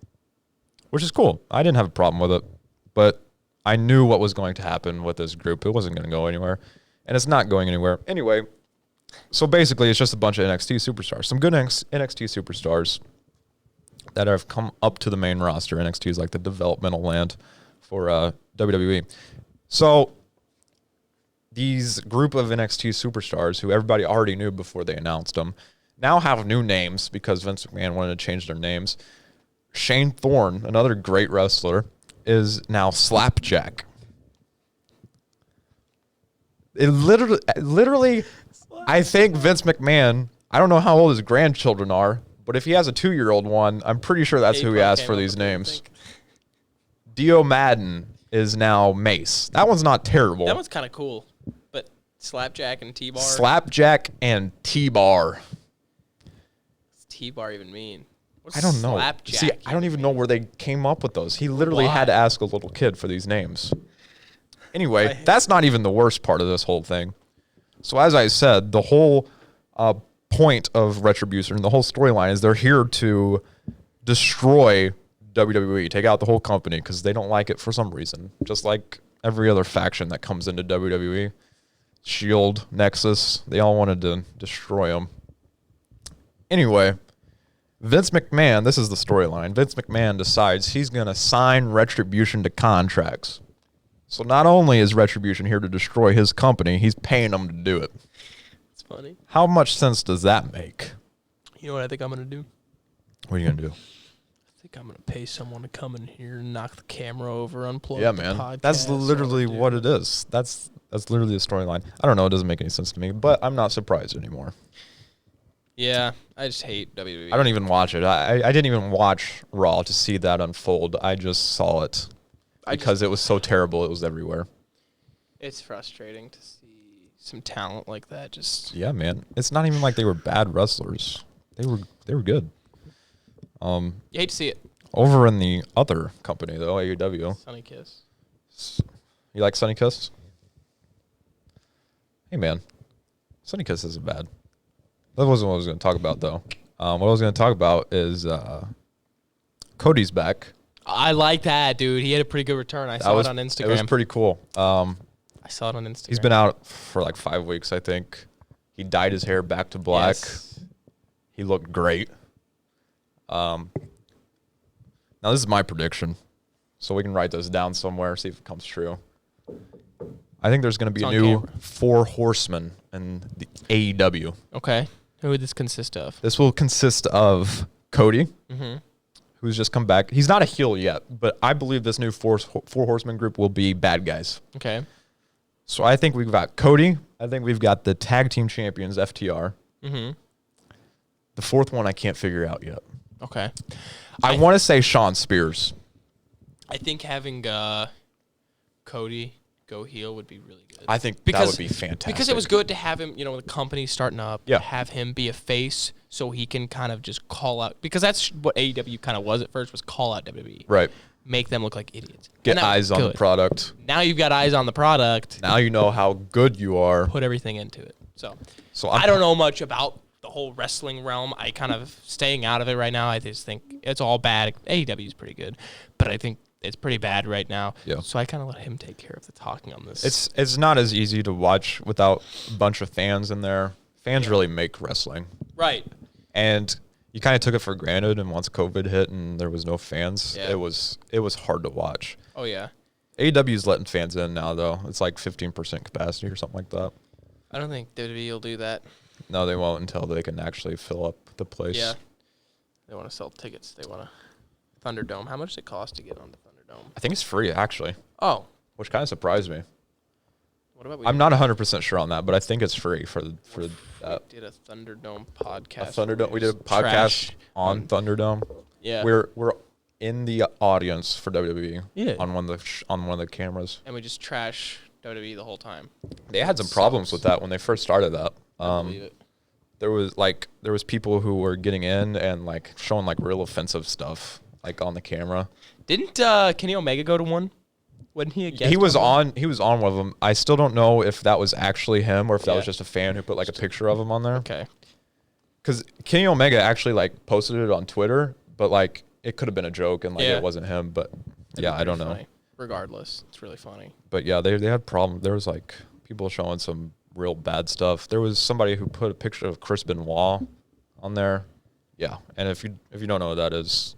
which is cool. I didn't have a problem with it, but I knew what was going to happen with this group. It wasn't going to go anywhere, and it's not going anywhere. Anyway, so basically it's just a bunch of NXT superstars, some good NXT superstars that have come up to the main roster. NXT is like the developmental land for WWE. So these group of NXT superstars who everybody already knew before they announced them now have new names because Vince McMahon wanted to change their names. Shane Thorne, another great wrestler, is now Slapjack. It literally, I think Vince McMahon, I don't know how old his grandchildren are, but if he has a 2-year-old one, I'm pretty sure that's who he asked for these names. Dio Madden is now Mace. That one's not terrible.
That one's kind of cool, but Slapjack and T-Bar.
Slapjack and T-Bar.
What's T-Bar even mean? What's
I don't know.
Slapjack
See, I don't even know where they came up with those. He literally had to ask a little kid for these names. Anyway, that's not even the worst part of this whole thing. So as I said, the whole point of Retribution, the whole storyline is they're here to destroy WWE, take out the whole company because they don't like it for some reason. Just like every other faction that comes into WWE. Shield, Nexus, they all wanted to destroy them. Anyway, Vince McMahon, this is the storyline. Vince McMahon decides he's going to sign Retribution to contracts. So not only is Retribution here to destroy his company, he's paying them to do it.
It's funny.
How much sense does that make?
You know what I think I'm going to do?
What are you going to do?
I think I'm going to pay someone to come in here and knock the camera over, unplug
Yeah,
the
man.
podcast.
That's literally what it is. That's literally the storyline. I don't know. It doesn't make any sense to me, but I'm not surprised anymore.
Yeah, I just hate WWE.
I don't even watch it. I didn't even watch Raw to see that unfold. I just saw it because it was so terrible. It was everywhere.
It's frustrating to see some talent like that. Just
Yeah, man. It's not even like they were bad wrestlers. They were good.
you hate to see it.
Over in the other company though, AEW.
Sunny Kiss.
You like Sunny Kiss? Hey man, Sunny Kiss isn't bad. That wasn't what I was going to talk about though. What I was going to talk about is Cody's back.
I like that, dude. He had a pretty good return. I saw it on Instagram.
It was pretty cool.
I saw it on Instagram.
He's been out for like 5 weeks, I think. He dyed his hair back to black.
Yes.
He looked great. Now this is my prediction, so we can write this down somewhere, see if it comes true. I think there's going to be a new 4 horsemen in the AEW.
Okay. Who would this consist of?
This will consist of Cody, who's just come back. He's not a heel yet, but I believe this new four horseman group will be bad guys.
Okay.
So I think we've got Cody. I think we've got the tag team champions, FTR.
Mm-hmm.
The fourth one I can't figure out yet.
Okay.
I want to say Shawn Spears.
I think having Cody go heel would be really good.
I think that would be fantastic.
Because it was good to have him, the company starting up,
Yeah.
have him be a face so he can kind of just call out. Because that's what AEW kind of was at first, was call out WWE.
Right.
Make them look like idiots.
Get eyes on the product.
Now you've got eyes on the product.
Now you know how good you are.
Put everything into it. So
I
don't know much about the whole wrestling realm. I kind of staying out of it right now. I just think it's all bad. AEW is pretty good, but I think it's pretty bad right now.
Yeah.
So I kind of let him take care of the talking on this.
It's not as easy to watch without a bunch of fans in there. Fans really make wrestling.
Right.
And you kind of took it for granted, and once COVID hit and there was no fans,
Yeah.
it was hard to watch.
Oh yeah.
AEW's letting fans in now though. It's like 15% capacity or something like that.
I don't think WWE will do that.
No, they won't until they can actually fill up the place.
Yeah. They want to sell tickets. They want to Thunderdome. How much does it cost to get on the Thunderdome?
I think it's free actually,
Oh,
which kind of surprised me.
What about
I'm not 100% sure on that, but I think it's free for that.
We did a Thunderdome podcast.
We did a podcast on Thunderdome.
Yeah.
We're in the audience for WWE.
Yeah.
On one of the cameras.
And we just trash WWE the whole time.
They had some problems with that when they first started that.
I believe it.
There was people who were getting in and like showing like real offensive stuff like on the camera.
Didn't Kenny Omega go to one? Wasn't he a guest?
He was on one of them. I still don't know if that was actually him or if that was just a fan who put like a picture of him on there.
Okay.
Because Kenny Omega actually like posted it on Twitter, but like it could have been a joke and like it wasn't him. But yeah, I don't know.
Regardless, it's really funny.
But yeah, they had problems. There was like people showing some real bad stuff. There was somebody who put a picture of Chris Benoit on there. Yeah, and if you don't know what that is,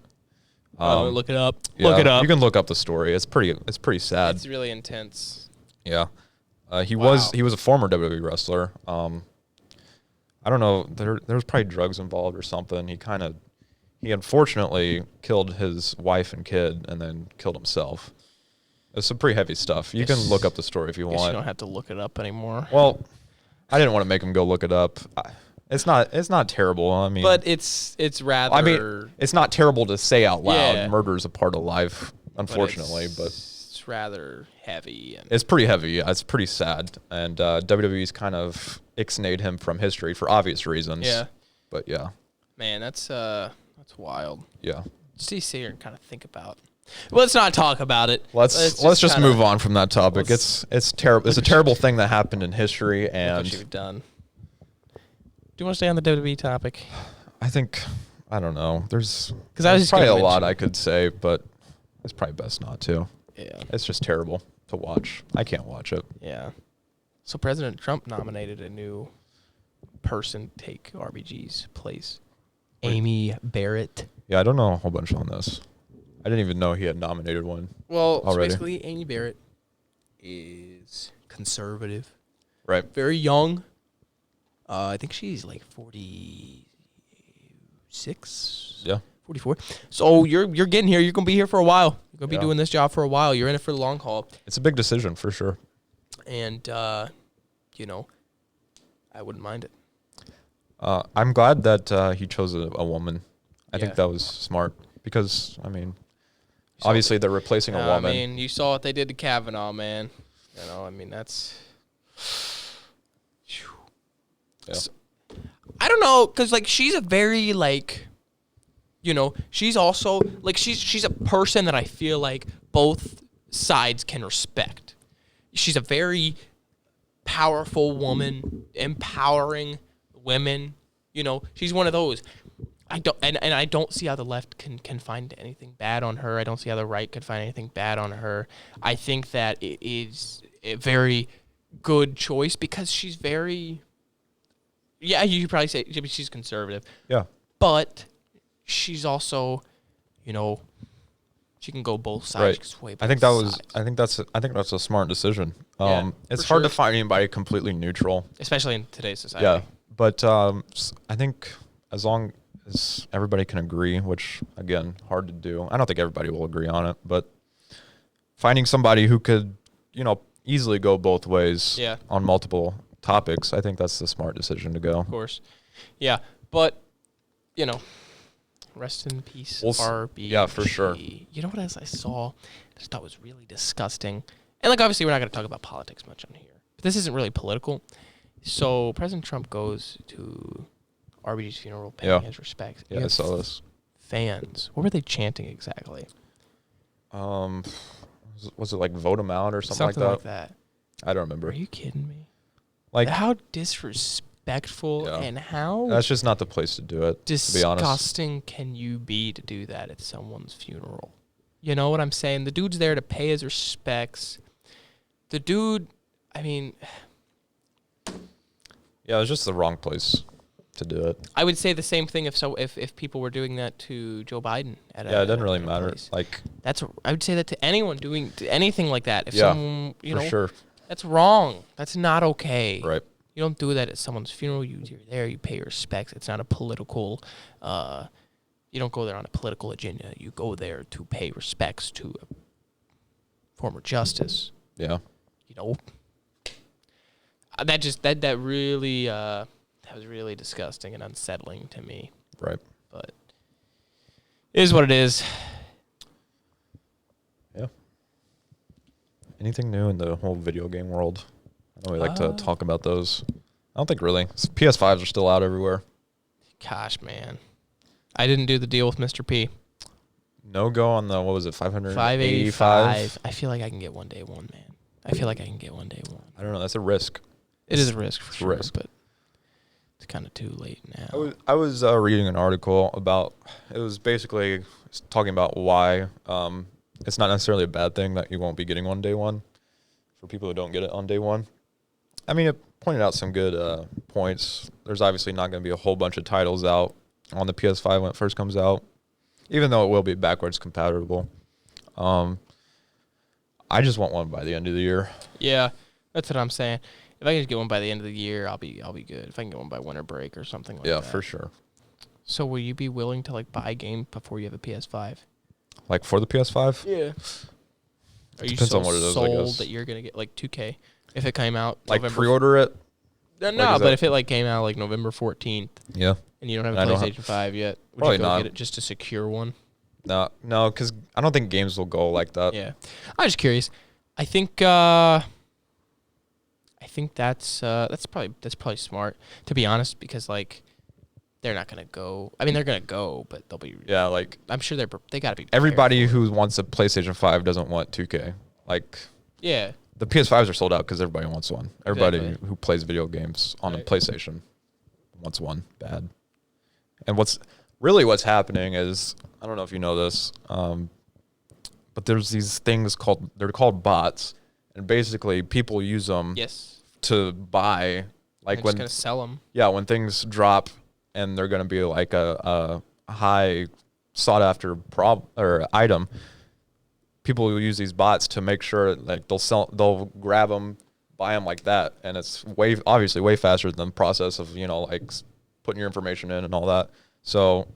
look it up.
Yeah,
Look it up.
You can look up the story. It's pretty sad.
It's really intense.
Yeah, he was a former WWE wrestler. I don't know. There was probably drugs involved or something. He unfortunately killed his wife and kid and then killed himself. It's some pretty heavy stuff. You can look up the story if you want.
You don't have to look it up anymore.
Well, I didn't want to make him go look it up. It's not terrible. I mean,
but it's rather.
I mean, it's not terrible to say out loud.
Yeah.
Murder is a part of life, unfortunately, but
it's rather heavy. And
it's pretty heavy. Yeah, it's pretty sad, and WWE's kind of ixnayed him from history for obvious reasons.
Yeah.
But yeah.
Man, that's wild.
Yeah.
Just sit here and kind of think about. Well, let's not talk about it.
Let's just move on from that topic. It's terrible. It's a terrible thing that happened in history, and
what you've done. Do you want to stay on the WWE topic?
I don't know. There's
probably
a lot I could say, but it's probably best not to.
Yeah.
It's just terrible to watch. I can't watch it.
Yeah. So President Trump nominated a new person to take RBG's place. Amy Barrett.
Yeah, I don't know a whole bunch on this. I didn't even know he had nominated one.
Well,
already.
So basically, Amy Barrett is conservative.
Right.
Very young. I think she's like 46.
Yeah.
44. So you're getting here. You're going to be here for a while. You're going to be
Yeah.
doing this job for a while. You're in it for the long haul.
It's a big decision for sure.
And, I wouldn't mind it.
I'm glad that he chose a woman. I think
Yeah.
that was smart because, I mean, obviously they're replacing a woman.
I mean, you saw what they did to Kavanaugh, man. That's...
Yeah.
So, I don't know, because, she's a very, she's also, she's a person that I feel like both sides can respect. She's a very powerful woman, empowering women. She's one of those. I don't see how the left can find anything bad on her. I don't see how the right could find anything bad on her. I think that it is a very good choice because she's very... Yeah, you could probably say she's conservative.
Yeah.
But she's also, she can go both sides.
Right.
Sway
I think
both
that
sides.
I think that's a smart decision.
Yeah,
it's
for
hard to
sure.
find anybody completely neutral.
Especially in today's society.
Yeah. But I think as long as everybody can agree, which again, hard to do. I don't think everybody will agree on it, but finding somebody who could, easily go both ways on multiple topics, I think that's the smart decision to go.
Of course. Yeah. But, rest in peace, RBG.
Yeah, for sure.
You know what else I saw? I just thought was really disgusting. And, obviously we're not going to talk about politics much on here. But this isn't really political. So President Trump goes to RBG's funeral, paying his respects.
Yeah, I saw this.
Fans. What were they chanting exactly?
Was it like vote him out or something like that? I don't remember.
Are you kidding me?
Like
how disrespectful and how
that's just not the place to do it. To be honest,
disgusting can you be to do that at someone's funeral? You know what I'm saying? The dude's there to pay his respects. The dude, yeah,
it was just the wrong place to do it.
I would say the same thing if people were doing that to Joe Biden.
It doesn't really matter.
Place. I would say that to anyone doing anything like that. If someone,
for sure.
That's wrong. That's not okay.
Right.
You don't do that at someone's funeral. You're there. You pay your respects. It's not a political. You don't go there on a political agenda. You go there to pay respects to a former justice.
Yeah.
That really that was really disgusting and unsettling to me.
Right.
But it is what it is.
Yeah. Anything new in the whole video game world? I know we like to talk about those. I don't think really. PS5s are still out everywhere.
Gosh, man. I didn't do the deal with Mr. P.
No go on the, what was it,
585. I feel like I can get one day one, man. I
don't know. That's a risk.
It is a risk for sure,
risk.
but it's kind of too late now.
I was reading an article about, it was basically talking about why it's not necessarily a bad thing that you won't be getting one day one for people who don't get it on day one. I mean, it pointed out some good points. There's obviously not going to be a whole bunch of titles out on the PS5 when it first comes out, even though it will be backwards compatible. I just want one by the end of the year.
Yeah, that's what I'm saying. If I can just get one by the end of the year, I'll be good. If I can get one by winter break or something like that.
Yeah, for sure.
So will you be willing to buy a game before you have a PS5?
Like for the PS5?
Yeah. Are you
Depends
so
on what it is, I
sold
guess.
that you're gonna get 2K if it came out?
Like
November
pre-order it?
No, but if it came out November 14th.
Yeah.
And you don't have a PlayStation 5 yet, would
Probably
you go
not.
get it just to secure one?
No, because I don't think games will go like that.
Yeah, I'm just curious. I think that's probably smart, to be honest, because they're not gonna go. I mean, they're gonna go, but they'll be.
Yeah,
I'm sure they gotta be.
Everybody who wants a PlayStation 5 doesn't want 2K.
Yeah.
The PS5s are sold out because everybody wants one. Everybody
Exactly.
who plays video games on a PlayStation wants one bad. And what's happening is, I don't know if you know this, but there's these things they're called bots, and basically people use them to buy,
They're just gonna sell them.
Yeah, when things drop and they're gonna be a high sought after item. People will use these bots to make sure they'll grab them, buy them like that, and it's obviously way faster than the process of putting your information in and all that. So,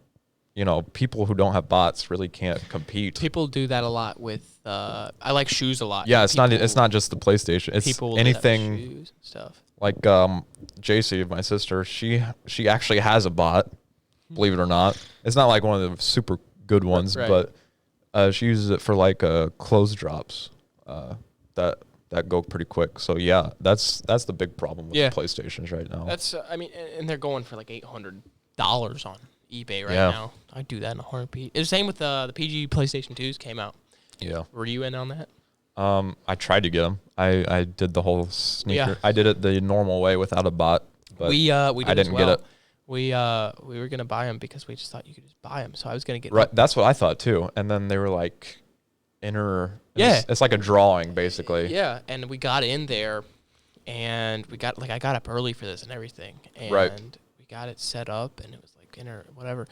people who don't have bots really can't compete.
People do that a lot with. I like shoes a lot.
Yeah, it's not just the PlayStation. It's
people
anything.
Do that with shoes and stuff.
Like JC, my sister, she actually has a bot. Believe it or not, it's not like one of the super good ones,
Right.
but. She uses it for clothes drops that go pretty quick. So yeah, that's the big problem with the PlayStations right now.
That's and they're going for $800 on eBay right now. I'd do that in a heartbeat. It's the same with the PG PlayStation 2s came out.
Yeah.
Were you in on that?
I tried to get them. I did the whole sneaker.
Yeah.
I did it the normal way without a bot. But
we
I didn't get it.
We were gonna buy them because we just thought you could just buy them. So I was gonna get
right. That's what I thought too. And then they were it's like a drawing basically.
Yeah, and we got in there, and we got I got up early for this and everything, and we got it set up, and it was whatever,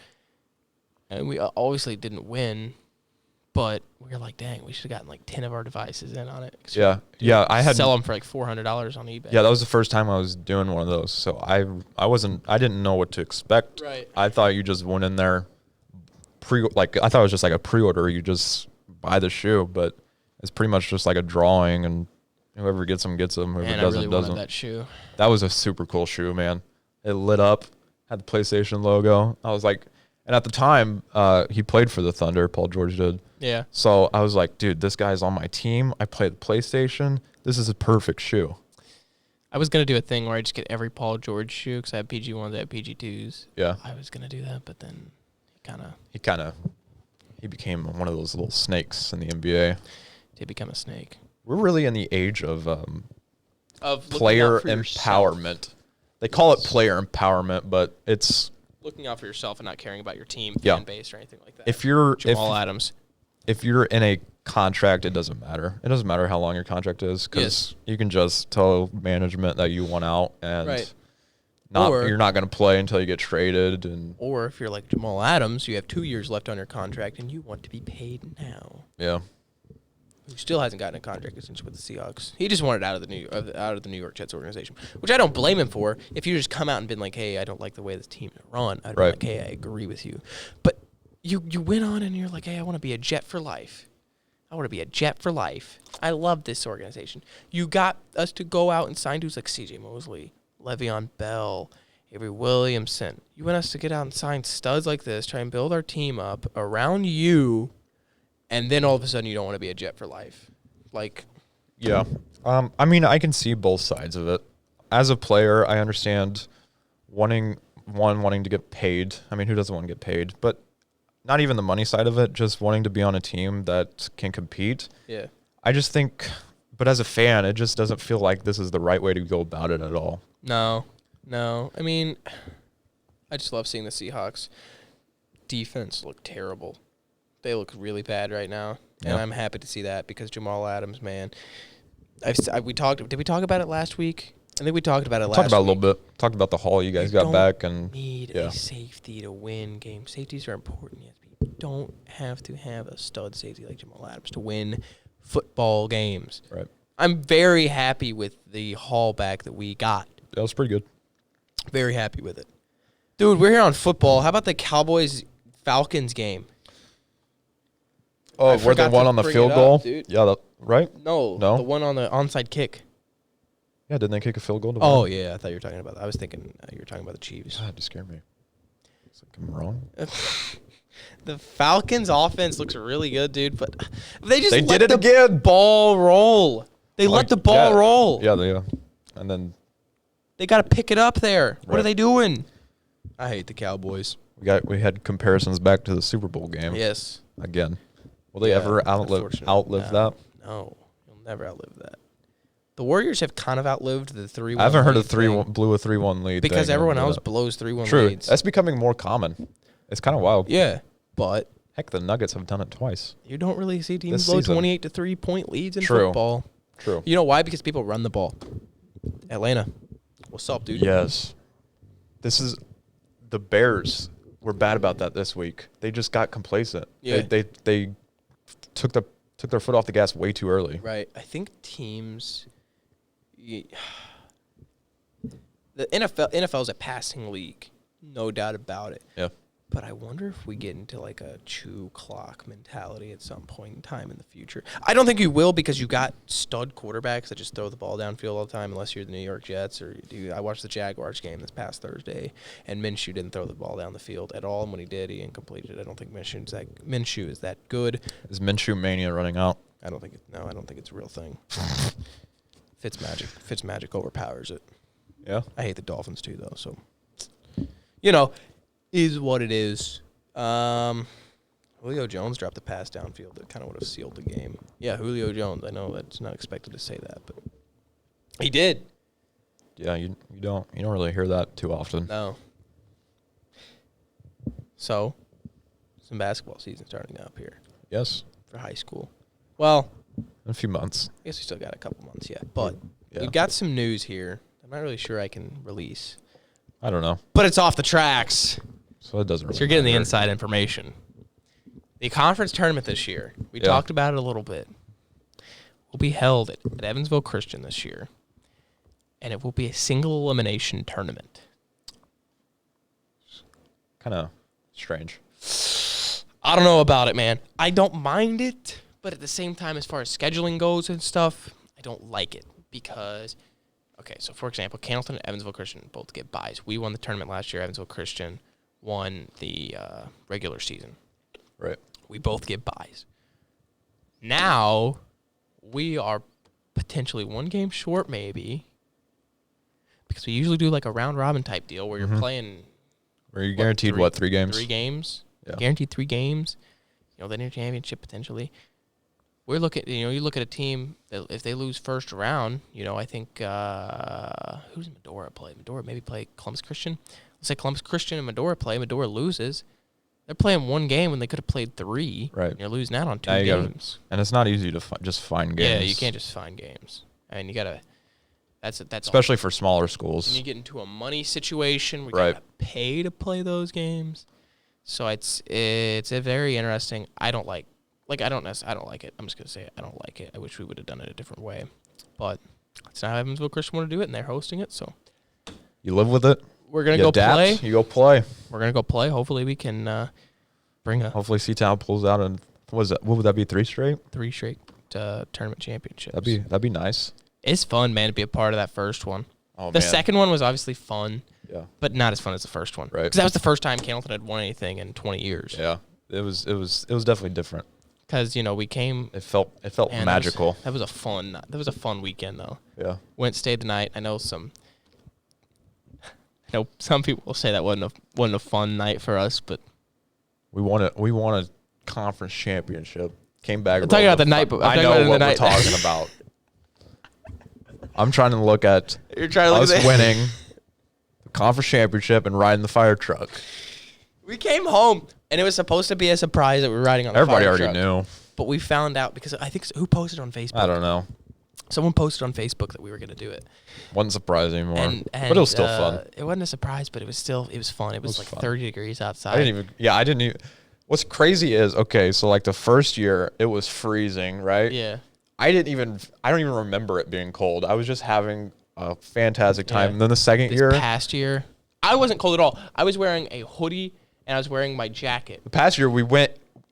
and we obviously didn't win, but we were dang, we should have gotten 10 of our devices in on it.
Yeah, I had
sell them for $400 on eBay.
Yeah, that was the first time I was doing one of those, so I didn't know what to expect.
Right.
I thought you just went in there, I thought it was just like a pre-order. You just buy the shoe, but it's pretty much just like a drawing, and whoever gets them gets them. Whoever
Man,
doesn't
I really
doesn't.
wanted that shoe.
That was a super cool shoe, man. It lit up, had the PlayStation logo. I was like, and at the time, he played for the Thunder. Paul George did.
Yeah.
So I was like, dude, this guy's on my team. I play the PlayStation. This is a perfect shoe.
I was gonna do a thing where I just get every Paul George shoe because I have PG ones, I have PG twos.
Yeah.
I was gonna do that, but then
he became one of those little snakes in the NBA.
Did become a snake.
We're really in the age of
player
player empowerment. They call it player empowerment, but it's
looking out for yourself and not caring about your team,
Yeah.
fan base, or anything like that.
if you're
Jamal Adams.
if you're in a contract, it doesn't matter. It doesn't matter how long your contract is because you can just tell management that you want out and
Right.
you're not going to play until you get traded. And
Or if you're like Jamal Adams, you have 2 years left on your contract and you want to be paid now.
yeah,
Who still hasn't gotten a contract extension with the Seahawks. He just wanted out of the New York Jets organization, which I don't blame him for. If you just come out and been like, "Hey, I don't like the way this team is run," I'd be
Right.
like, "Hey, I agree with you." But you went on and you're like, "Hey, I want to be a Jet for life." I want to be a Jet for life. I love this organization. You got us to go out and sign dudes like C.J. Mosley, Le'Veon Bell, Avery Williamson. You want us to get out and sign studs like this, try and build our team up around you, and then all of a sudden you don't want to be a Jet for life. Like,
yeah. I mean, I can see both sides of it. As a player, I understand wanting to get paid. I mean, who doesn't want to get paid? But not even the money side of it, just wanting to be on a team that can compete.
Yeah.
I just think, but as a fan, it just doesn't feel like this is the right way to go about it at all.
No. I mean, I just love seeing the Seahawks defense look terrible. They look really bad right now, and I'm happy to see that because Jamal Adams, man. Did we talk about it last week? I think we talked about it last week.
Talked about it a little bit. Talked about the haul you guys got back. And
need a safety to win games. Safeties are important, yes, but you don't have to have a stud safety like Jamal Adams to win football games.
Right.
I'm very happy with the haul back that we got.
That was pretty good.
Very happy with it. Dude, we're here on football. How about the Cowboys-Falcons game?
Oh, we're the one on the field goal?
Dude.
Yeah, right?
No, the one on the onside kick.
Yeah, didn't they kick a field goal?
Oh, yeah, I thought you were talking about that. I was thinking you were talking about the Chiefs.
God, you scared me. It's like I'm wrong.
The Falcons' offense looks really good, dude, but they
did it again.
Ball roll. They let the ball roll.
Yeah. And then
they got to pick it up there. What
Right.
are they doing? I hate the Cowboys.
we had comparisons back to the Super Bowl game.
Yes.
Again. Will they ever outlive that?
No, you'll never outlive that. The Warriors have kind of outlived the 3-1
I haven't heard
lead
of blew a 3-1 lead
because
thing,
everyone else blows 3-1
True.
leads.
That's becoming more common. It's kind of wild.
Yeah, but
heck, the Nuggets have done it twice.
You don't really see teams
This
blow
season.
28 to 3-point leads in
True.
football.
True.
You know why? Because people run the ball. Atlanta, what's up, dude?
Yes. This is the Bears were bad about that this week. They just got complacent.
Yeah.
They took their foot off the gas way too early.
Right. I think teams. The NFL is a passing league, no doubt about it.
Yeah.
But I wonder if we get into like a chew clock mentality at some point in time in the future. I don't think you will because you got stud quarterbacks that just throw the ball downfield all the time unless you're the New York Jets or I watched the Jaguars game this past Thursday and Minshew didn't throw the ball down the field at all, and when he did, he incompleted it. I don't think Minshew is that good.
Is Minshew mania running out?
I don't think it's a real thing. Fitzmagic overpowers it.
Yeah.
I hate the Dolphins too though, so is what it is. Julio Jones dropped the pass downfield that kind of would have sealed the game. Yeah, Julio Jones. I know that's not expected to say that, but he did.
Yeah, you don't really hear that too often.
No. So, some basketball season starting up here.
Yes.
For high school. Well,
in a few months.
I guess we still got a couple months yet, but
Yeah.
we've got some news here. I'm not really sure I can release.
I don't know.
But it's off the tracks.
So it doesn't really
So you're getting the
matter.
inside information. The conference tournament this year, we talked about it a little bit, will be held at Evansville Christian this year, and it will be a single elimination tournament.
Kind of strange.
I don't know about it, man. I don't mind it, but at the same time, as far as scheduling goes and stuff, I don't like it because, okay, so for example, Candleton and Evansville Christian both get buys. We won the tournament last year. Evansville Christian won the regular season.
Right.
We both get buys. Now, we are potentially one game short, maybe, because we usually do like a round-robin type deal where you're playing.
Were you guaranteed 3 games?
3 games.
Yeah.
Guaranteed 3 games. Then your championship potentially. We're looking. You look at a team that if they lose first round, I think who's Medora play? Medora maybe play Columbus Christian. Let's say Columbus Christian and Medora play. Medora loses. They're playing 1 game when they could have played 3.
Right.
And you're losing out on 2 games.
And it's not easy to just find games.
Yeah, you can't just find games. I mean, you gotta. That's
especially for smaller schools.
When you get into a money situation, we
Right.
gotta pay to play those games. So it's a very interesting. I don't like it. I'm just gonna say it. I don't like it. I wish we would have done it a different way, but it's not how Evansville Christian want to do it, and they're hosting it. So
you live with it.
We're gonna go
adapt,
play.
You go play.
We're gonna go play. Hopefully we can bring a.
Hopefully C-Town pulls out a What would that be? 3 straight?
3 straight tournament championships.
That'd be nice.
It's fun, man, to be a part of that first one.
Oh,
the
man.
second one was obviously fun.
Yeah.
But not as fun as the first one.
Right.
Because that was the first time Candleton had won anything in 20 years.
Yeah. It was definitely different.
Because, we came.
It felt magical.
That was a fun weekend, though.
Yeah.
Went, stayed the night. I know some people will say that wasn't a fun night for us, but
we won a conference championship. Came back.
I'm talking about the night, but
I know what we're talking about. I'm trying to look at us winning the conference championship and riding the fire truck.
We came home, and it was supposed to be a surprise that we were riding on the fire truck.
Everybody already knew.
But we found out because I think who posted on Facebook?
I don't know.
Someone posted on Facebook that we were going to do it.
Wasn't surprised anymore.
And
but it was still fun.
It wasn't a surprise, but it was fun. It was like fun. 30 degrees outside.
I didn't even. What's crazy is, okay, so like the first year, it was freezing, right?
Yeah.
I don't even remember it being cold. I was just having a fantastic time. Yeah. And then the second year.
This past year, I wasn't cold at all. I was wearing a hoodie, and I was wearing my jacket.
The past year,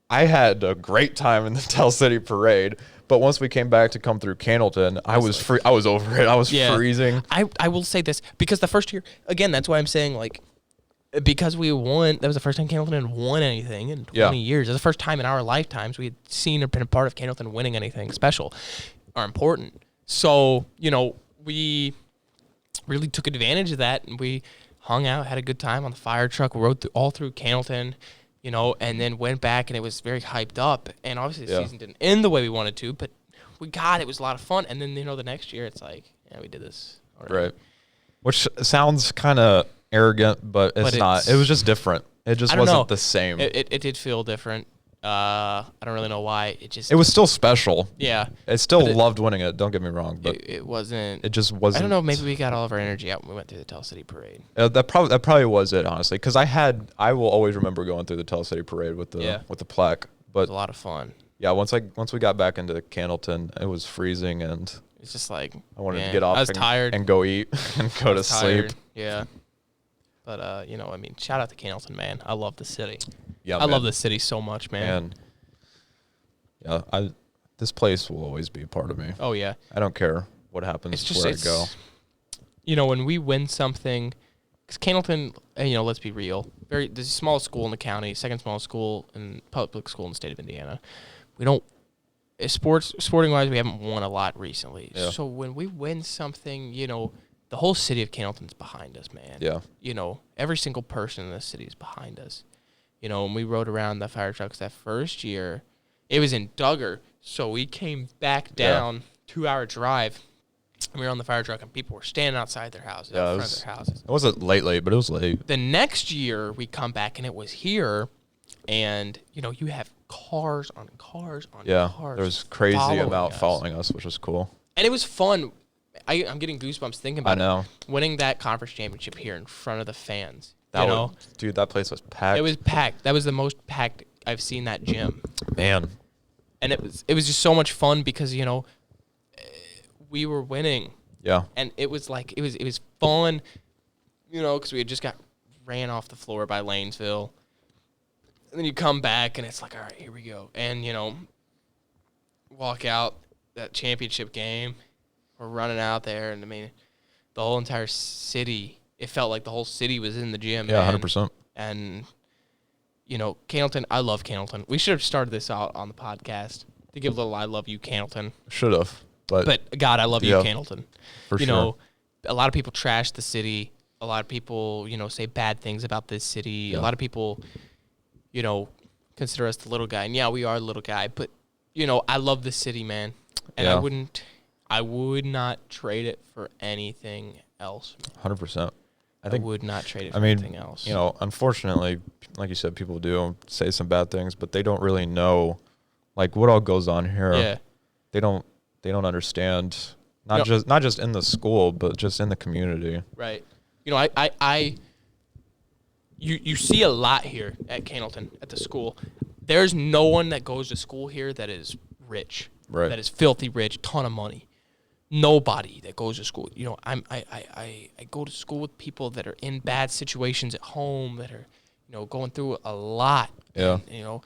I had a great time in the Tell City Parade. But once we came back to come through Candleton, I was over it. I was freezing.
I will say this, because the first year, again, that's why I'm saying, like, because we won, that was the first time Candleton had won anything in 20 years. It was the first time in our lifetimes we had seen or been a part of Candleton winning anything special or important. So, we really took advantage of that, and we hung out, had a good time on the fire truck, rode all through Candleton, and then went back, and it was very hyped up. And obviously the season didn't end the way we wanted to, but it was a lot of fun. And then, the next year it's like, yeah, we did this already.
Right. Which sounds kind of arrogant, but it's not. It was just different. It just wasn't the same.
It did feel different. I don't really know why.
It was still special.
Yeah.
I still loved winning it. Don't get me wrong, but
it wasn't.
It just wasn't.
I don't know. Maybe we got all of our energy out when we went through the Tell City Parade.
That probably was it, honestly, because I will always remember going through the Tell City Parade with the plaque. But
it was a lot of fun.
Yeah. Once we got back into Candleton, it was freezing, and
it's just like
I wanted to get off.
I was tired
and go eat and go to sleep.
Yeah. But shout out to Candleton, man. I love the city.
Yeah,
I love the city so much, man.
Yeah, this place will always be a part of me.
Oh yeah.
I don't care what happens where I go.
When we win something, because Candleton, let's be real, this is the smallest school in the county, second smallest school in public school in the state of Indiana. We don't, sporting wise, we haven't won a lot recently. Yeah. So when we win something, the whole city of Candleton's behind us, man.
Yeah.
Every single person in the city is behind us. When we rode around the fire trucks that first year, it was in Duggar, so we came back down, 2-hour drive, and we were on the fire truck, and people were standing outside their houses, out front of their houses.
It wasn't late, but it was late.
The next year, we come back, and it was here, and, you have cars on cars on cars.
Yeah, there was crazy amount following us, which was cool.
And it was fun. I'm getting goosebumps thinking about
it.
Winning that conference championship here in front of the fans.
Dude, that place was packed.
It was packed. That was the most packed I've seen that gym.
Man.
And it was just so much fun because, we were winning.
Yeah.
And it was like, it was fun, because we had just got ran off the floor by Lanesville. And then you come back and it's like, all right, here we go. And, walk out that championship game. We're running out there. And, the whole entire city, it felt like the whole city was in the gym.
Yeah, 100%.
And, Candleton, I love Candleton. We should have started this out on the podcast to give a little I love you, Candleton.
Should have. But
God, I love you, Candleton.
For sure.
A lot of people trash the city. A lot of people, say bad things about this city. Yeah. A lot of people, consider us the little guy. And yeah, we are the little guy. But, I love this city, man. And I would not trade it for anything else.
100%.
I would not trade it for anything else.
Unfortunately, like you said, people do say some bad things, but they don't really know, like, what all goes on here.
Yeah.
They don't understand, not just in the school, but just in the community.
Right. You see a lot here at Candleton, at the school. There's no one that goes to school here that is rich.
Right.
That is filthy rich, ton of money. Nobody that goes to school. I go to school with people that are in bad situations at home, that are, going through a lot.
Yeah.
And,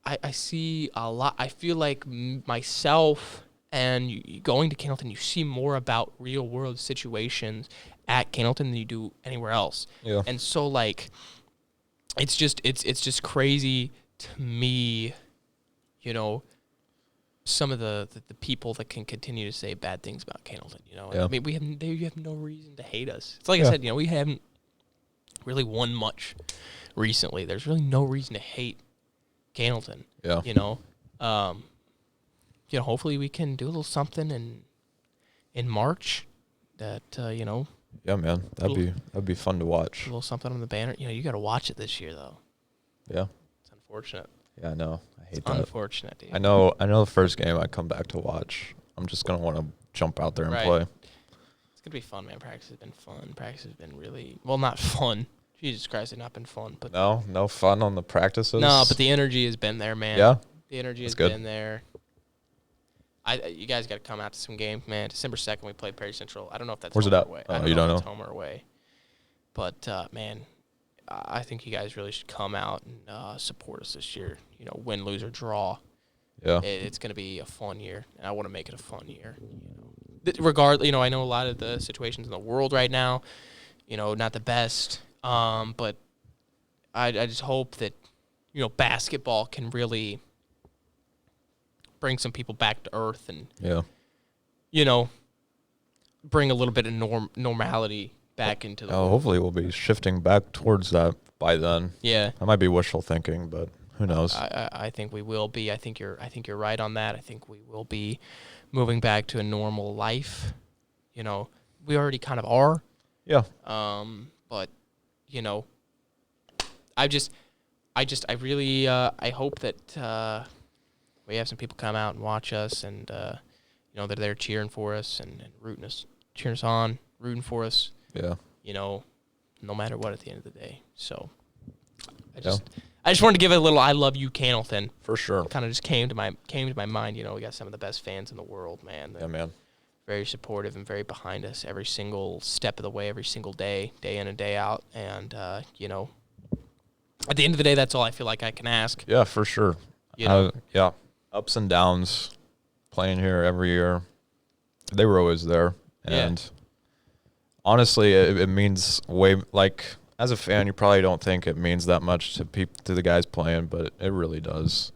I see a lot. I feel like myself and going to Candleton, you see more about real world situations at Candleton than you do anywhere else.
Yeah.
And so like, it's just crazy to me, you know, some of the people that can continue to say bad things about Candleton, you know.
Yeah.
I mean, you have no reason to hate us. It's like I said, you know, we haven't really won much recently. There's really no reason to hate Candleton.
Yeah.
You know, hopefully we can do a little something in March that you know.
Yeah, man, that'd be fun to watch.
A little something on the banner. You know, you got to watch it this year though.
Yeah.
It's unfortunate.
Yeah, I know. I hate
It's
that.
unfortunate, dude.
I know. The first game I come back to watch, I'm just gonna want to jump out there and play.
It's gonna be fun, man. Practice has been fun. Practice has been really not fun. Jesus Christ, it's not been fun. But
no fun on the practices.
No, but the energy has been there, man.
Yeah,
the energy has
good.
been there. You guys got to come out to some games, man. December 2nd, we played Perry Central. I don't know if that's
Where's
home
it at?
or away.
Oh,
I don't
you
know
don't
if
know.
it's home or away. But man, I think you guys really should come out and support us this year. You know, win, lose, or draw.
Yeah,
It's going to be a fun year, and I want to make it a fun year. Regardless, you know, I know a lot of the situations in the world right now, you know, not the best. But I just hope that, you know, basketball can really bring some people back to earth and, you know, bring a little bit of normality back into the world.
Hopefully we'll be shifting back towards that by then.
Yeah.
That might be wishful thinking, but who knows?
I think we will be. I think you're right on that. I think we will be moving back to a normal life. You know, we already kind of are.
Yeah.
But, you know, I really hope that we have some people come out and watch us, and you know, they're there cheering for us and cheering us on, rooting for us.
Yeah.
You know, no matter what at the end of the day. So I just wanted to give it a little "I love you, Candleton."
For sure.
Kind of just came to my mind. You know, we got some of the best fans in the world, man.
Yeah, man.
Very supportive and very behind us every single step of the way, every single day in and day out. And you know, at the end of the day, that's all I feel like I can ask.
Yeah, for sure.
You know?
Yeah. Ups and downs, playing here every year. They were always there. And honestly, it means like, as a fan, you probably don't think it means that much to the guys playing, but it really does.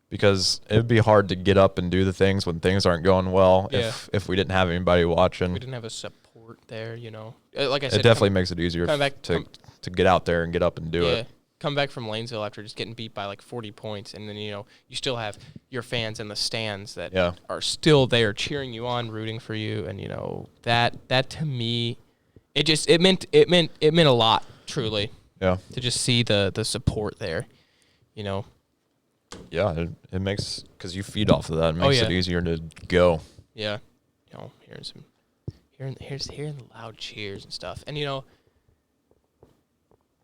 Because it would be hard to get up and do the things when things aren't going well if we didn't have anybody watching.
We didn't have a support there, you know. Like I said,
it definitely makes it easier to get out there and get up and do it.
Come back from Lanesville after just getting beat by like 40 points, and then, you know, you still have your fans in the stands that are still there cheering you on, rooting for you, and, you know, that to me, it meant a lot, truly.
Yeah.
To just see the support there, you know.
Yeah, it makes, because you feed off of that, it makes it easier to go.
Yeah. You know, hearing the loud cheers and stuff. And, you know,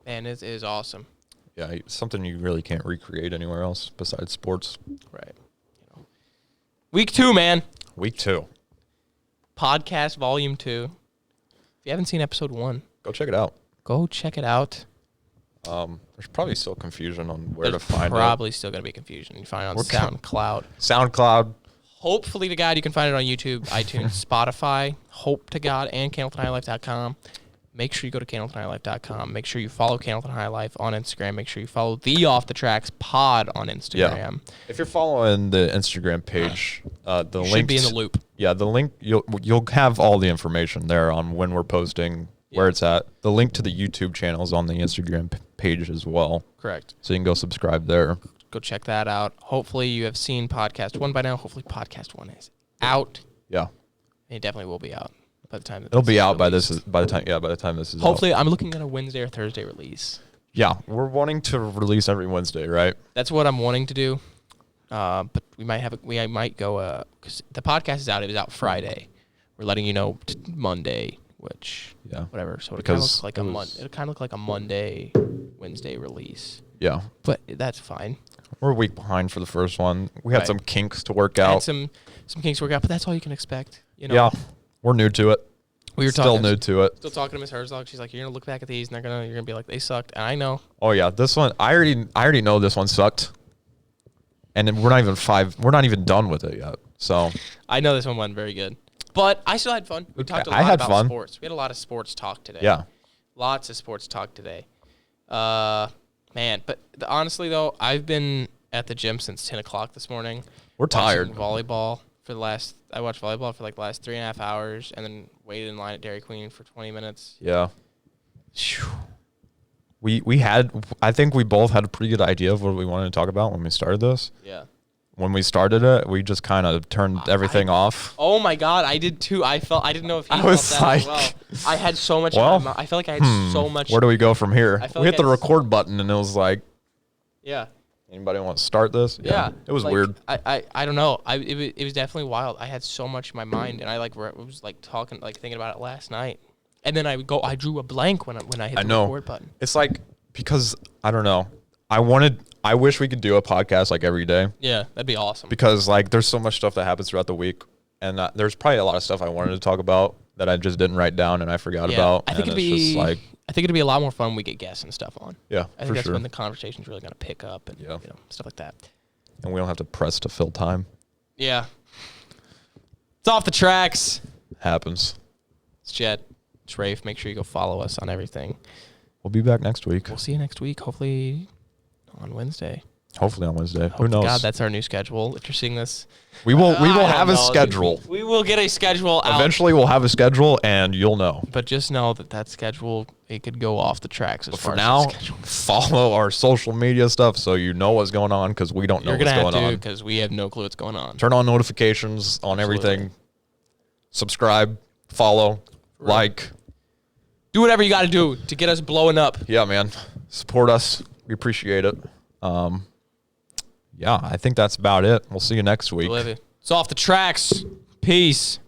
man, it is awesome.
Yeah, something you really can't recreate anywhere else besides sports.
Right. You know. Week 2, man.
Week 2.
Podcast Volume 2. If you haven't seen Episode 1,
go check it out.
Go check it out.
There's probably still confusion on where to find it.
Probably still going to be confusion. You find it on SoundCloud.
SoundCloud.
Hopefully to God, you can find it on YouTube, iTunes, Spotify, Hope to God, and CandletonHighLife.com. Make sure you go to CandletonHighLife.com. Make sure you follow Candleton High Life on Instagram. Make sure you follow the Off the Tracks pod on Instagram.
Yeah. If you're following the Instagram page, the link
should be in the loop.
Yeah, the link, you'll have all the information there on when we're posting, where it's at. The link to the YouTube channel is on the Instagram page as well.
Correct.
So you can go subscribe there.
Go check that out. Hopefully you have seen Podcast 1 by now. Hopefully Podcast 1 is out.
Yeah.
It definitely will be out by the time.
It'll be out by the time this is
Hopefully, I'm looking at a Wednesday or Thursday release.
Yeah, we're wanting to release every Wednesday, right?
That's what I'm wanting to do. But we might go because the podcast is out. It was out Friday. We're letting you know Monday, which whatever. So it kind of looks like a Monday, Wednesday release.
Yeah,
but that's fine.
We're a week behind for the first one. We had some kinks to work out.
Some kinks to work out, but that's all you can expect. You know.
Yeah, we're new to it.
We were
still new to it.
Still talking to Miss Herzog. She's like, "You're gonna look back at these, and you're gonna be like, they sucked." And I know.
Oh yeah, this one I already know this one sucked. and then we're not even 5. We're not even done with it yet. So
I know this one wasn't very good, but I still had fun. We talked a lot about sports. We had a lot of sports talk today.
Yeah,
lots of sports talk today. Man, but honestly though, I've been at the gym since 10 o'clock this morning.
We're tired.
Volleyball for the last. I watched volleyball for like the last 3.5 hours, and then waited in line at Dairy Queen for 20 minutes.
Yeah. We had. I think we both had a pretty good idea of what we wanted to talk about when we started this.
Yeah.
When we started it, we just kind of turned everything off.
Oh my God, I did too. I didn't know if he felt that as well. I had so much.
Well,
in my mouth. I felt like I had so much.
Where do we go from here? We hit the record button, and it was like,
yeah.
Anybody want to start this?
Yeah.
It was
like,
weird.
I don't know. It was definitely wild. I had so much in my mind, and I was like talking, like thinking about it last night, and then I drew a blank when I hit the record button.
It's like, because I don't know. I wish we could do a podcast like every day.
Yeah, that'd be awesome.
Because like there's so much stuff that happens throughout the week, and there's probably a lot of stuff I wanted to talk about that I just didn't write down and I forgot about.
I think it'd be like, I think it'd be a lot more fun when we get guests and stuff on.
Yeah,
I think that's when the conversation's really gonna pick up and stuff like that.
And we don't have to press to fill time.
Yeah. It's off the tracks.
Happens.
It's Jhett. It's Rafe. Make sure you go follow us on everything.
We'll be back next week.
We'll see you next week. Hopefully on Wednesday.
Hopefully on Wednesday. Who knows?
God, that's our new schedule. If you're seeing this,
we will have a schedule.
We will get a schedule out.
Eventually, we'll have a schedule, and you'll know.
But just know that schedule, it could go off the tracks. But
for now, follow our social media stuff so you know what's going on, because we don't know what's going on.
Because we have no clue what's going on.
Turn on notifications on everything. Subscribe, follow, like.
Do whatever you got to do to get us blowing up.
Yeah, man. Support us. We appreciate it. Yeah, I think that's about it. We'll see you next week.
It's off the tracks. Peace.